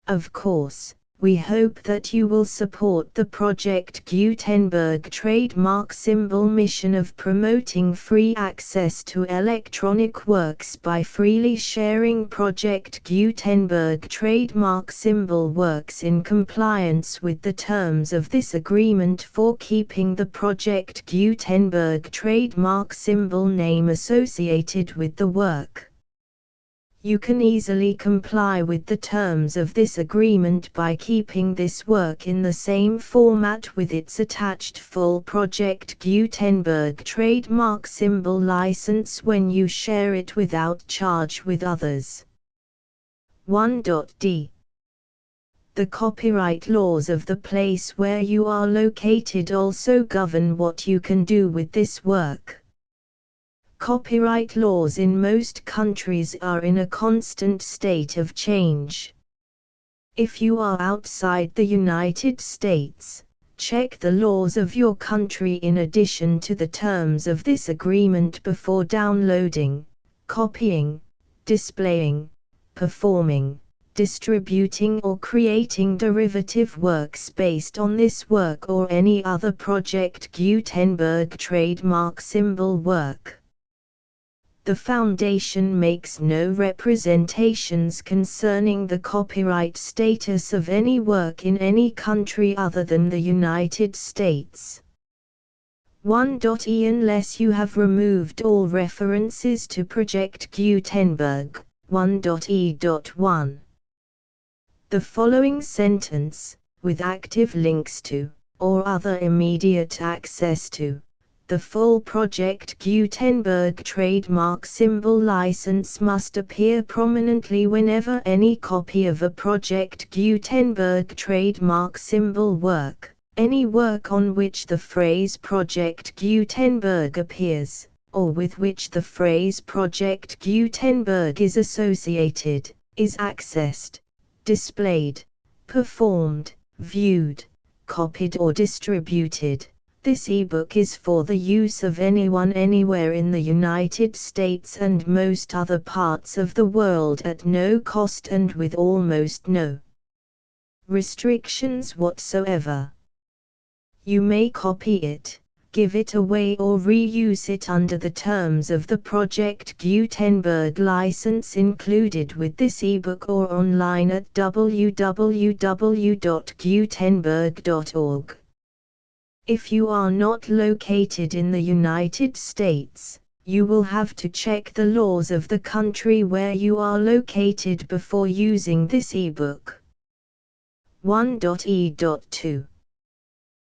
Of course, we hope that you will support the Project Gutenberg trademark symbol mission of promoting free access to electronic works by freely sharing Project Gutenberg trademark symbol works in compliance with the terms of this agreement for keeping the Project Gutenberg trademark symbol name associated with the work. You can easily comply with the terms of this agreement by keeping this work in the same format with its attached full Project Gutenberg trademark symbol license when you share it without charge with others. 1.d The copyright laws of the place where you are located also govern what you can do with this work. Copyright laws in most countries are in a constant state of change. If you are outside the United States, check the laws of your country in addition to the terms of this agreement before downloading, copying, displaying, performing, distributing or creating derivative works based on this work or any other Project Gutenberg trademark symbol work. The Foundation makes no representations concerning the copyright status of any work in any country other than the United States. 1.e Unless you have removed all references to Project Gutenberg. 1.e.1 The following sentence, with active links to, or other immediate access to, the full Project Gutenberg trademark symbol license must appear prominently whenever any copy of a Project Gutenberg trademark symbol work, any work on which the phrase Project Gutenberg appears, or with which the phrase Project Gutenberg is associated, is accessed, displayed, performed, viewed, copied or distributed. This ebook is for the use of anyone anywhere in the United States and most other parts of the world at no cost and with almost no restrictions whatsoever. You may copy it, give it away or reuse it under the terms of the Project Gutenberg license included with this ebook or online at www.gutenberg.org. If you are not located in the United States, you will have to check the laws of the country where you are located before using this ebook. 1.e.2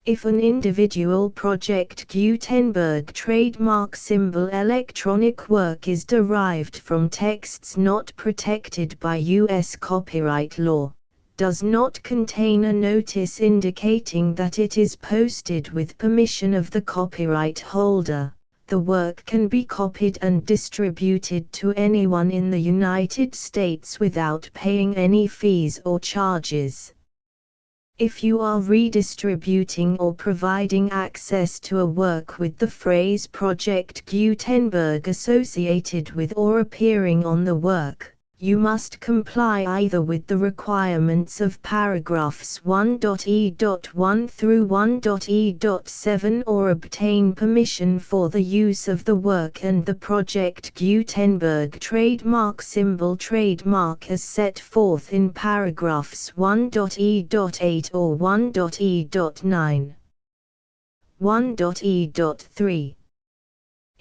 If an individual Project Gutenberg trademark symbol electronic work is derived from texts not protected by U.S. copyright law, does not contain a notice indicating that it is posted with permission of the copyright holder, the work can be copied and distributed to anyone in the United States without paying any fees or charges. If you are redistributing or providing access to a work with the phrase Project Gutenberg associated with or appearing on the work, you must comply either with the requirements of paragraphs 1.e.1 through 1.e.7 or obtain permission for the use of the work and the Project Gutenberg trademark symbol trademark as set forth in paragraphs 1.e.8 or 1.e.9. 1.e.3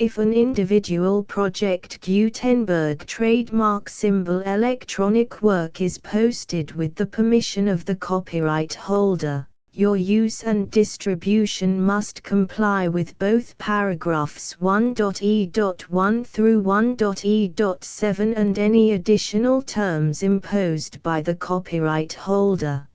If an individual Project Gutenberg trademark symbol electronic work is posted with the permission of the copyright holder, your use and distribution must comply with both paragraphs 1.e.1 through 1.e.7 and any additional terms imposed by the copyright holder.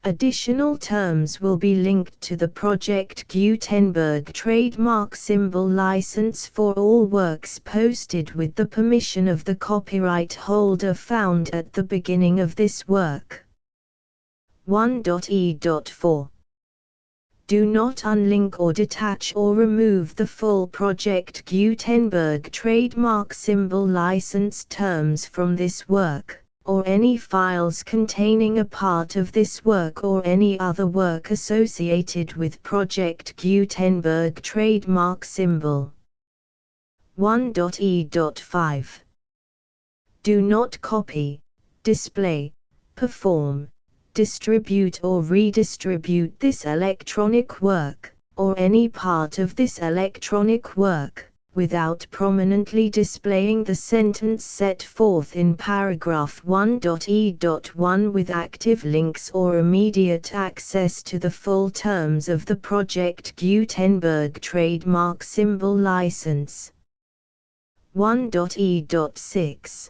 Additional terms will be linked to the Project Gutenberg trademark symbol license for all works posted with the permission of the copyright holder found at the beginning of this work. 1.e.4 Do not unlink or detach or remove the full Project Gutenberg trademark symbol license terms from this work, or any files containing a part of this work or any other work associated with Project Gutenberg trademark symbol. 1.e.5 Do not copy, display, perform, distribute or redistribute this electronic work, or any part of this electronic work, without prominently displaying the sentence set forth in paragraph 1.e.1 with active links or immediate access to the full terms of the Project Gutenberg trademark symbol license. 1.e.6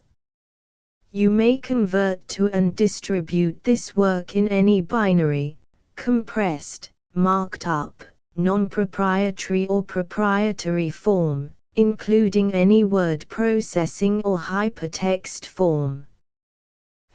You may convert to and distribute this work in any binary, compressed, marked up, non-proprietary or proprietary form, including any word processing or hypertext form.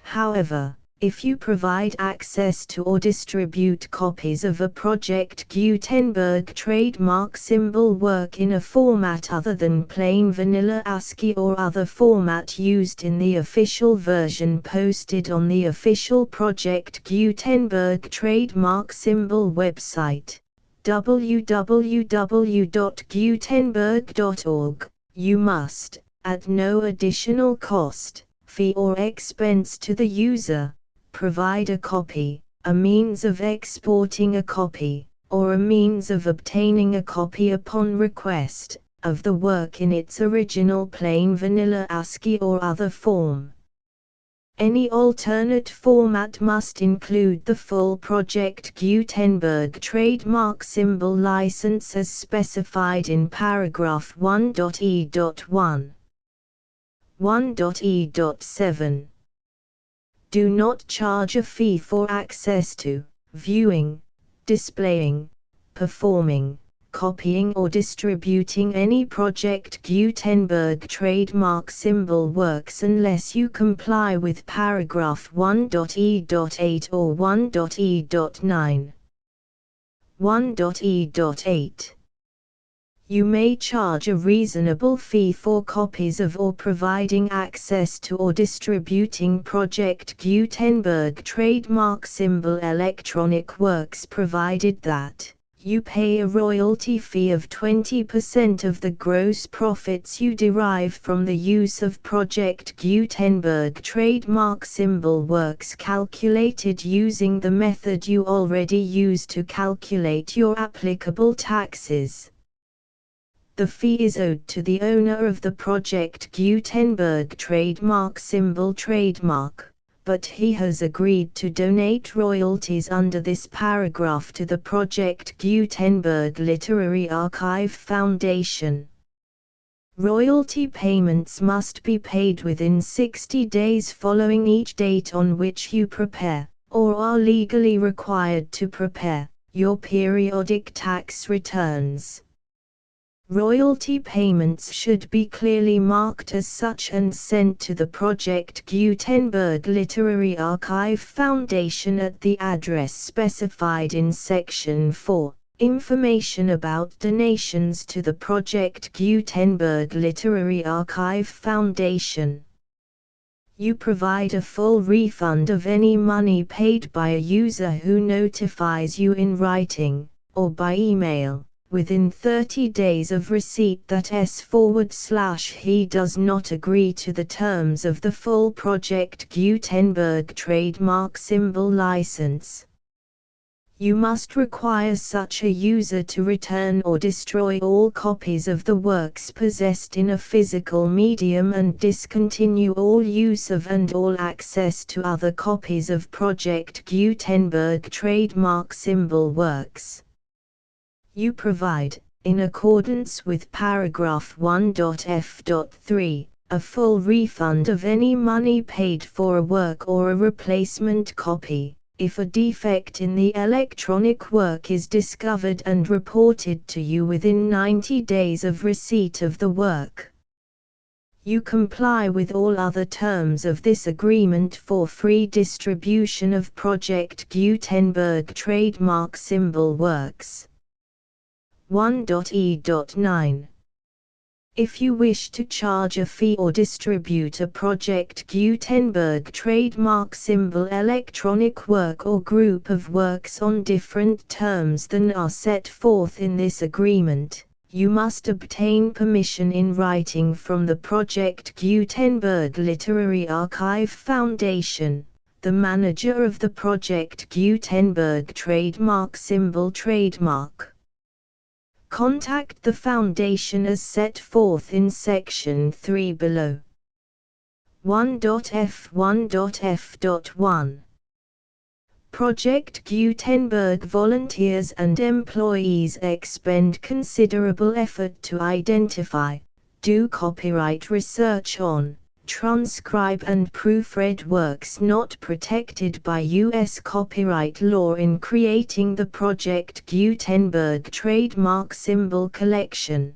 However, if you provide access to or distribute copies of a Project Gutenberg trademark symbol work in a format other than plain vanilla ASCII or other format used in the official version posted on the official Project Gutenberg trademark symbol website, www.gutenberg.org, you must, at no additional cost, fee or expense to the user, provide a copy, a means of exporting a copy, or a means of obtaining a copy upon request, of the work in its original plain vanilla ASCII or other form. Any alternate format must include the full Project Gutenberg trademark symbol license as specified in paragraph 1.e.1. 1.e.7 Do not charge a fee for access to, viewing, displaying, performing, copying or distributing any Project Gutenberg trademark symbol works unless you comply with paragraph 1.e.8 or 1.e.9. 1.e.8 You may charge a reasonable fee for copies of or providing access to or distributing Project Gutenberg trademark symbol electronic works provided that You pay a royalty fee of 20% of the gross profits you derive from the use of Project Gutenberg trademark symbol works calculated using the method you already use to calculate your applicable taxes. The fee is owed to the owner of the Project Gutenberg trademark symbol trademark, but he has agreed to donate royalties under this paragraph to the Project Gutenberg Literary Archive Foundation. Royalty payments must be paid within 60 days following each date on which you prepare, or are legally required to prepare, your periodic tax returns. Royalty payments should be clearly marked as such and sent to the Project Gutenberg Literary Archive Foundation at the address specified in Section 4. Information about donations to the Project Gutenberg Literary Archive Foundation. You provide a full refund of any money paid by a user who notifies you in writing, or by email, within 30 days of receipt that he does not agree to the terms of the full Project Gutenberg trademark symbol license. You must require such a user to return or destroy all copies of the works possessed in a physical medium and discontinue all use of and all access to other copies of Project Gutenberg trademark symbol works. You provide, in accordance with paragraph 1.f.3, a full refund of any money paid for a work or a replacement copy, if a defect in the electronic work is discovered and reported to you within 90 days of receipt of the work. You comply with all other terms of this agreement for free distribution of Project Gutenberg trademark symbol works. 1.e.9. If you wish to charge a fee or distribute a Project Gutenberg trademark symbol electronic work or group of works on different terms than are set forth in this agreement, you must obtain permission in writing from the Project Gutenberg Literary Archive Foundation, the manager of the Project Gutenberg trademark symbol trademark. Contact the Foundation as set forth in Section 3 below. 1.f1.f.1. Project Gutenberg volunteers and employees expend considerable effort to identify, do copyright research on, transcribe and proofread works not protected by U.S. copyright law in creating the Project Gutenberg trademark symbol collection.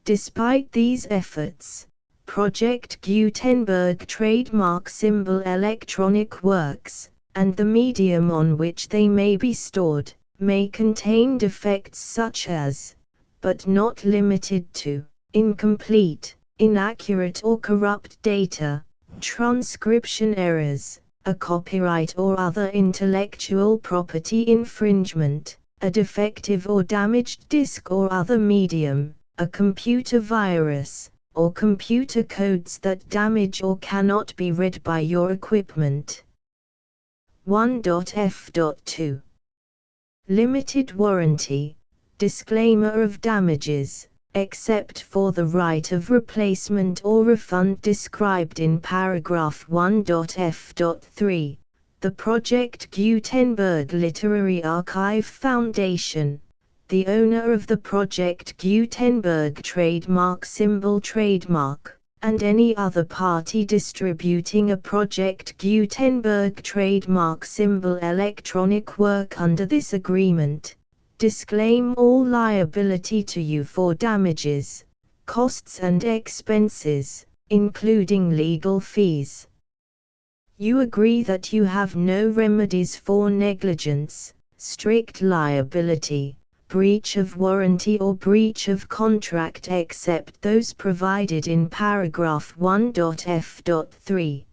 Despite these efforts, Project Gutenberg trademark symbol electronic works, and the medium on which they may be stored, may contain defects such as, but not limited to, incomplete, inaccurate or corrupt data, transcription errors, a copyright or other intellectual property infringement, a defective or damaged disk or other medium, a computer virus, or computer codes that damage or cannot be read by your equipment. 1.f.2. Limited warranty, disclaimer of damages, except for the right of replacement or refund described in paragraph 1.f.3, the Project Gutenberg Literary Archive Foundation, the owner of the Project Gutenberg trademark symbol trademark, and any other party distributing a Project Gutenberg trademark symbol electronic work under this agreement, disclaim all liability to you for damages, costs and expenses, including legal fees. You agree that you have no remedies for negligence, strict liability, breach of warranty or breach of contract except those provided in paragraph 1.f.3.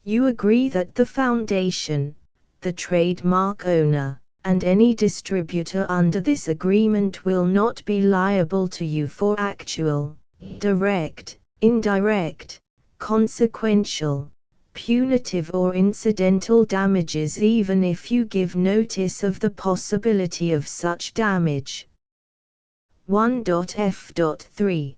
You agree that the Foundation, the trademark owner, and any distributor under this agreement will not be liable to you for actual, direct, indirect, consequential, punitive or incidental damages even if you give notice of the possibility of such damage. 1.f.3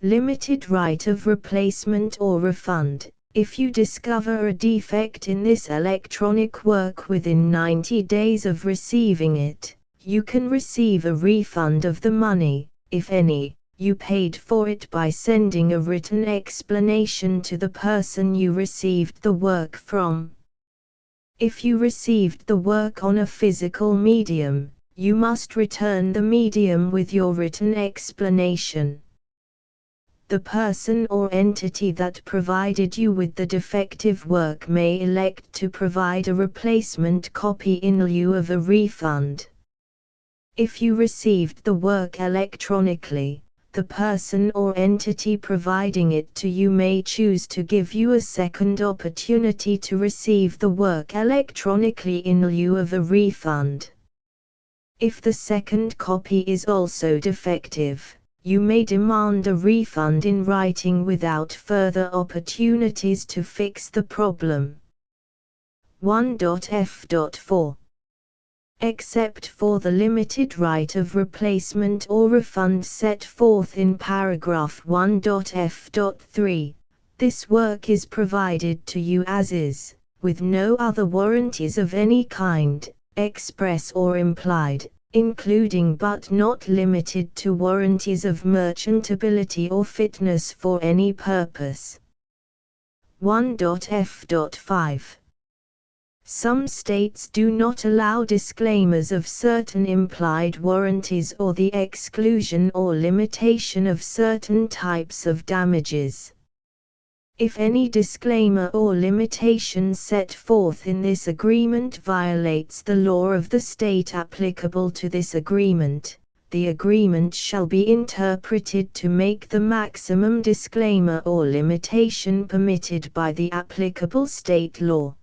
Limited right of replacement or refund. If you discover a defect in this electronic work within 90 days of receiving it, you can receive a refund of the money, if any, you paid for it by sending a written explanation to the person you received the work from. If you received the work on a physical medium, you must return the medium with your written explanation. The person or entity that provided you with the defective work may elect to provide a replacement copy in lieu of a refund. If you received the work electronically, the person or entity providing it to you may choose to give you a second opportunity to receive the work electronically in lieu of a refund. If the second copy is also defective, you may demand a refund in writing without further opportunities to fix the problem. 1.f.4 Except for the limited right of replacement or refund set forth in paragraph 1.f.3, this work is provided to you as is, with no other warranties of any kind, express or implied, including but not limited to warranties of merchantability or fitness for any purpose. 1.f.5 Some states do not allow disclaimers of certain implied warranties or the exclusion or limitation of certain types of damages. If any disclaimer or limitation set forth in this agreement violates the law of the state applicable to this agreement, the agreement shall be interpreted to make the maximum disclaimer or limitation permitted by the applicable state law.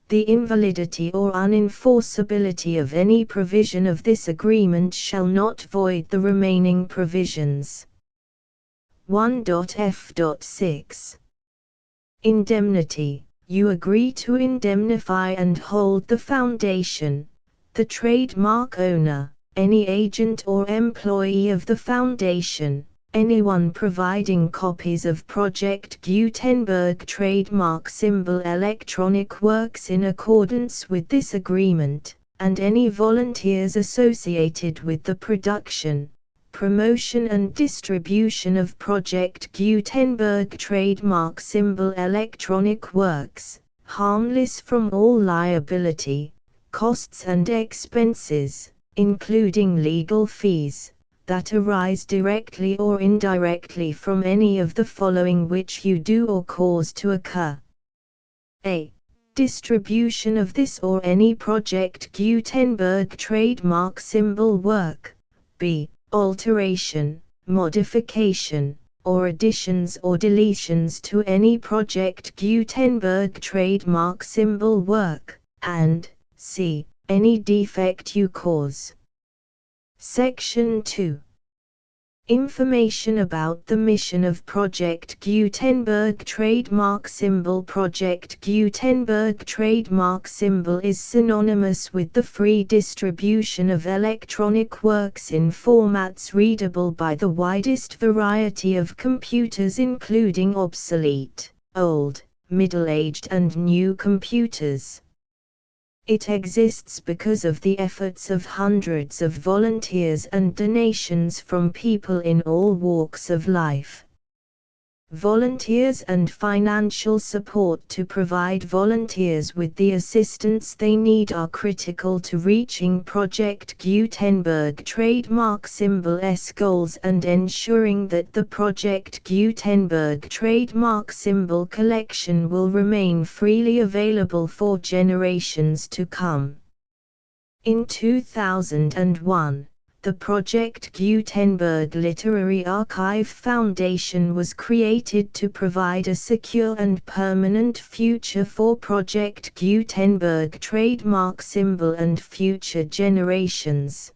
The invalidity or unenforceability of any provision of this agreement shall not void the remaining provisions. 1.f.6 Indemnity. You agree to indemnify and hold the foundation, the trademark owner, any agent or employee of the foundation, anyone providing copies of Project Gutenberg trademark symbol electronic works in accordance with this agreement, and any volunteers associated with the production, promotion and distribution of Project Gutenberg trademark symbol electronic works, harmless from all liability, costs and expenses, including legal fees, that arise directly or indirectly from any of the following which you do or cause to occur. A. Distribution of this or any Project Gutenberg trademark symbol work. B. Alteration, modification, or additions or deletions to any Project Gutenberg trademark symbol work, and C. Any defect you cause. Section 2. Information about the mission of Project Gutenberg trademark symbol. Project Gutenberg trademark symbol is synonymous with the free distribution of electronic works in formats readable by the widest variety of computers, including obsolete, old, middle-aged and new computers. It exists because of the efforts of hundreds of volunteers and donations from people in all walks of life. Volunteers and financial support to provide volunteers with the assistance they need are critical to reaching Project Gutenberg trademark symbol's goals and ensuring that the Project Gutenberg trademark symbol collection will remain freely available for generations to come. In 2001, The Project Gutenberg Literary Archive Foundation was created to provide a secure and permanent future for Project Gutenberg trademark symbol and future generations.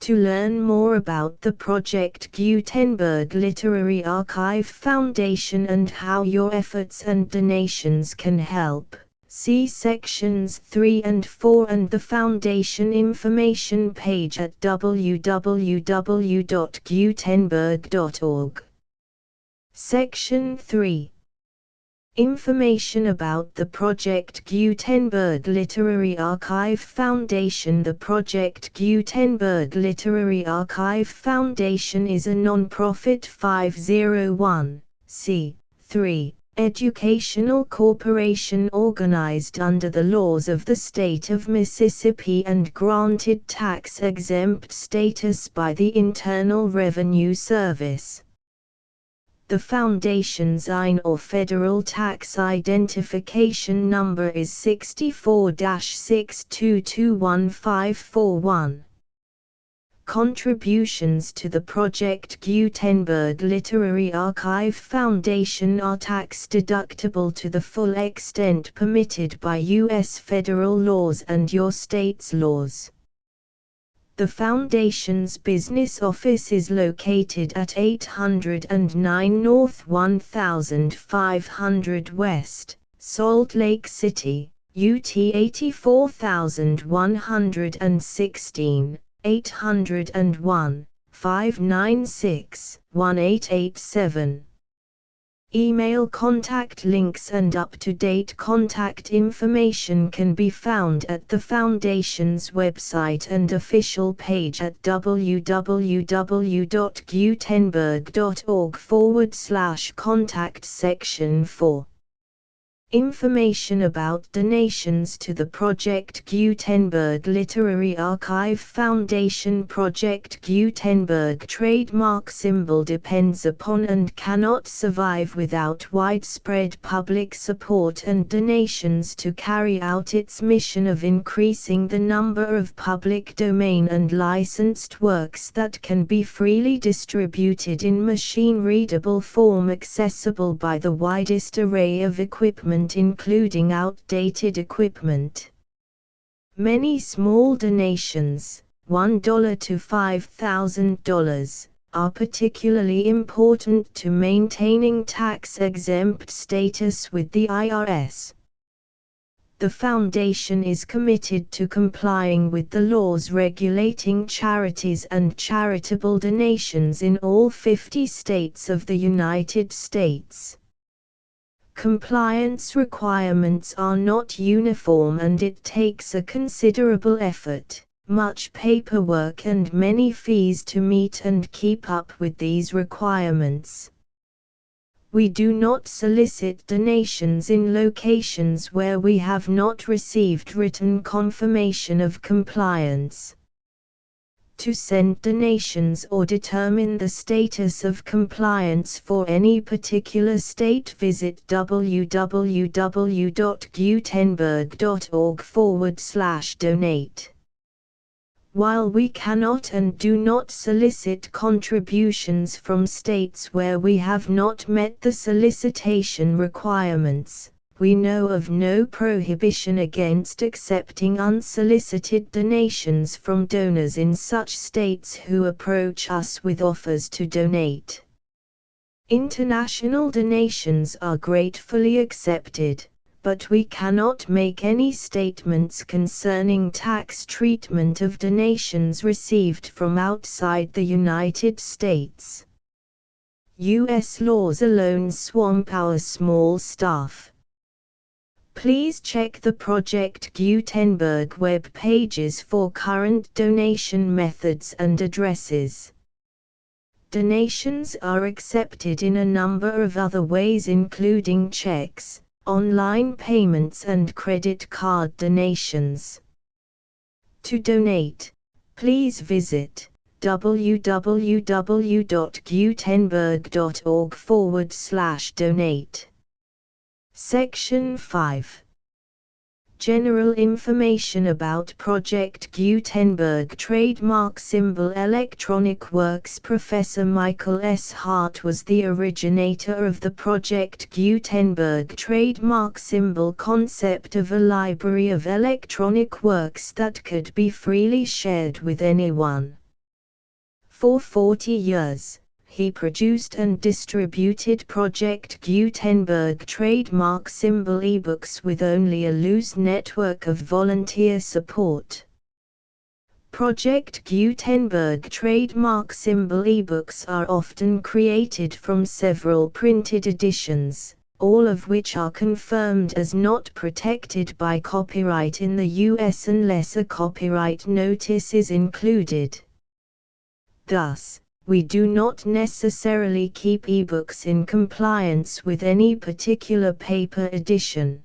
To learn more about the Project Gutenberg Literary Archive Foundation and how your efforts and donations can help, see sections 3 and 4 and the Foundation information page at www.gutenberg.org. Section 3. Information about the Project Gutenberg Literary Archive Foundation. The Project Gutenberg Literary Archive Foundation is a non-profit 501(c)(3) educational corporation organized under the laws of the state of Mississippi and granted tax-exempt status by the Internal Revenue Service. The Foundation's IN or Federal Tax Identification Number is 64-6221541. Contributions to the Project Gutenberg Literary Archive Foundation are tax-deductible to the full extent permitted by U.S. federal laws and your state's laws. The Foundation's business office is located at 809 North 1500 West, Salt Lake City, UT 84116, 801-596-1887. Email contact links and up-to-date contact information can be found at the Foundation's website and official page at www.gutenberg.org/contact section 4. Information about donations to the Project Gutenberg Literary Archive Foundation. Project Gutenberg trademark symbol depends upon and cannot survive without widespread public support and donations to carry out its mission of increasing the number of public domain and licensed works that can be freely distributed in machine-readable form accessible by the widest array of equipment including outdated equipment. Many small donations, $1 to $5,000, are particularly important to maintaining tax-exempt status with the IRS. The Foundation is committed to complying with the laws regulating charities and charitable donations in all 50 states of the United States. Compliance requirements are not uniform and it takes a considerable effort, much paperwork and many fees to meet and keep up with these requirements. We do not solicit donations in locations where we have not received written confirmation of compliance. To send donations or determine the status of compliance for any particular state, visit www.gutenberg.org/donate. While we cannot and do not solicit contributions from states where we have not met the solicitation requirements, we know of no prohibition against accepting unsolicited donations from donors in such states who approach us with offers to donate. International donations are gratefully accepted, but we cannot make any statements concerning tax treatment of donations received from outside the United States. U.S. laws alone swamp our small staff. Please check the Project Gutenberg web pages for current donation methods and addresses. Donations are accepted in a number of other ways including checks, online payments and credit card donations. To donate, please visit www.gutenberg.org/donate. Section 5. General information about Project Gutenberg trademark symbol electronic works. Professor Michael S. Hart was the originator of the Project Gutenberg trademark symbol concept of a library of electronic works that could be freely shared with anyone. For 40 years, he produced and distributed Project Gutenberg trademark symbol ebooks with only a loose network of volunteer support. Project Gutenberg trademark symbol ebooks are often created from several printed editions, all of which are confirmed as not protected by copyright in the US unless a copyright notice is included. Thus, we do not necessarily keep ebooks in compliance with any particular paper edition.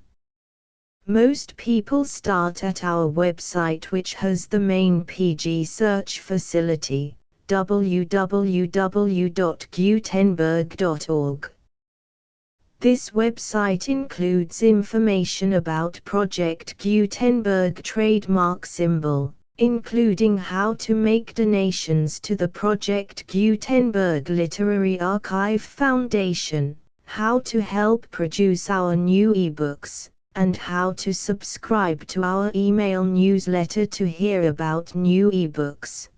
Most people start at our website, which has the main PG search facility, www.gutenberg.org. This website includes information about Project Gutenberg trademark symbol, including how to make donations to the Project Gutenberg Literary Archive Foundation, how to help produce our new ebooks, and how to subscribe to our email newsletter to hear about new ebooks.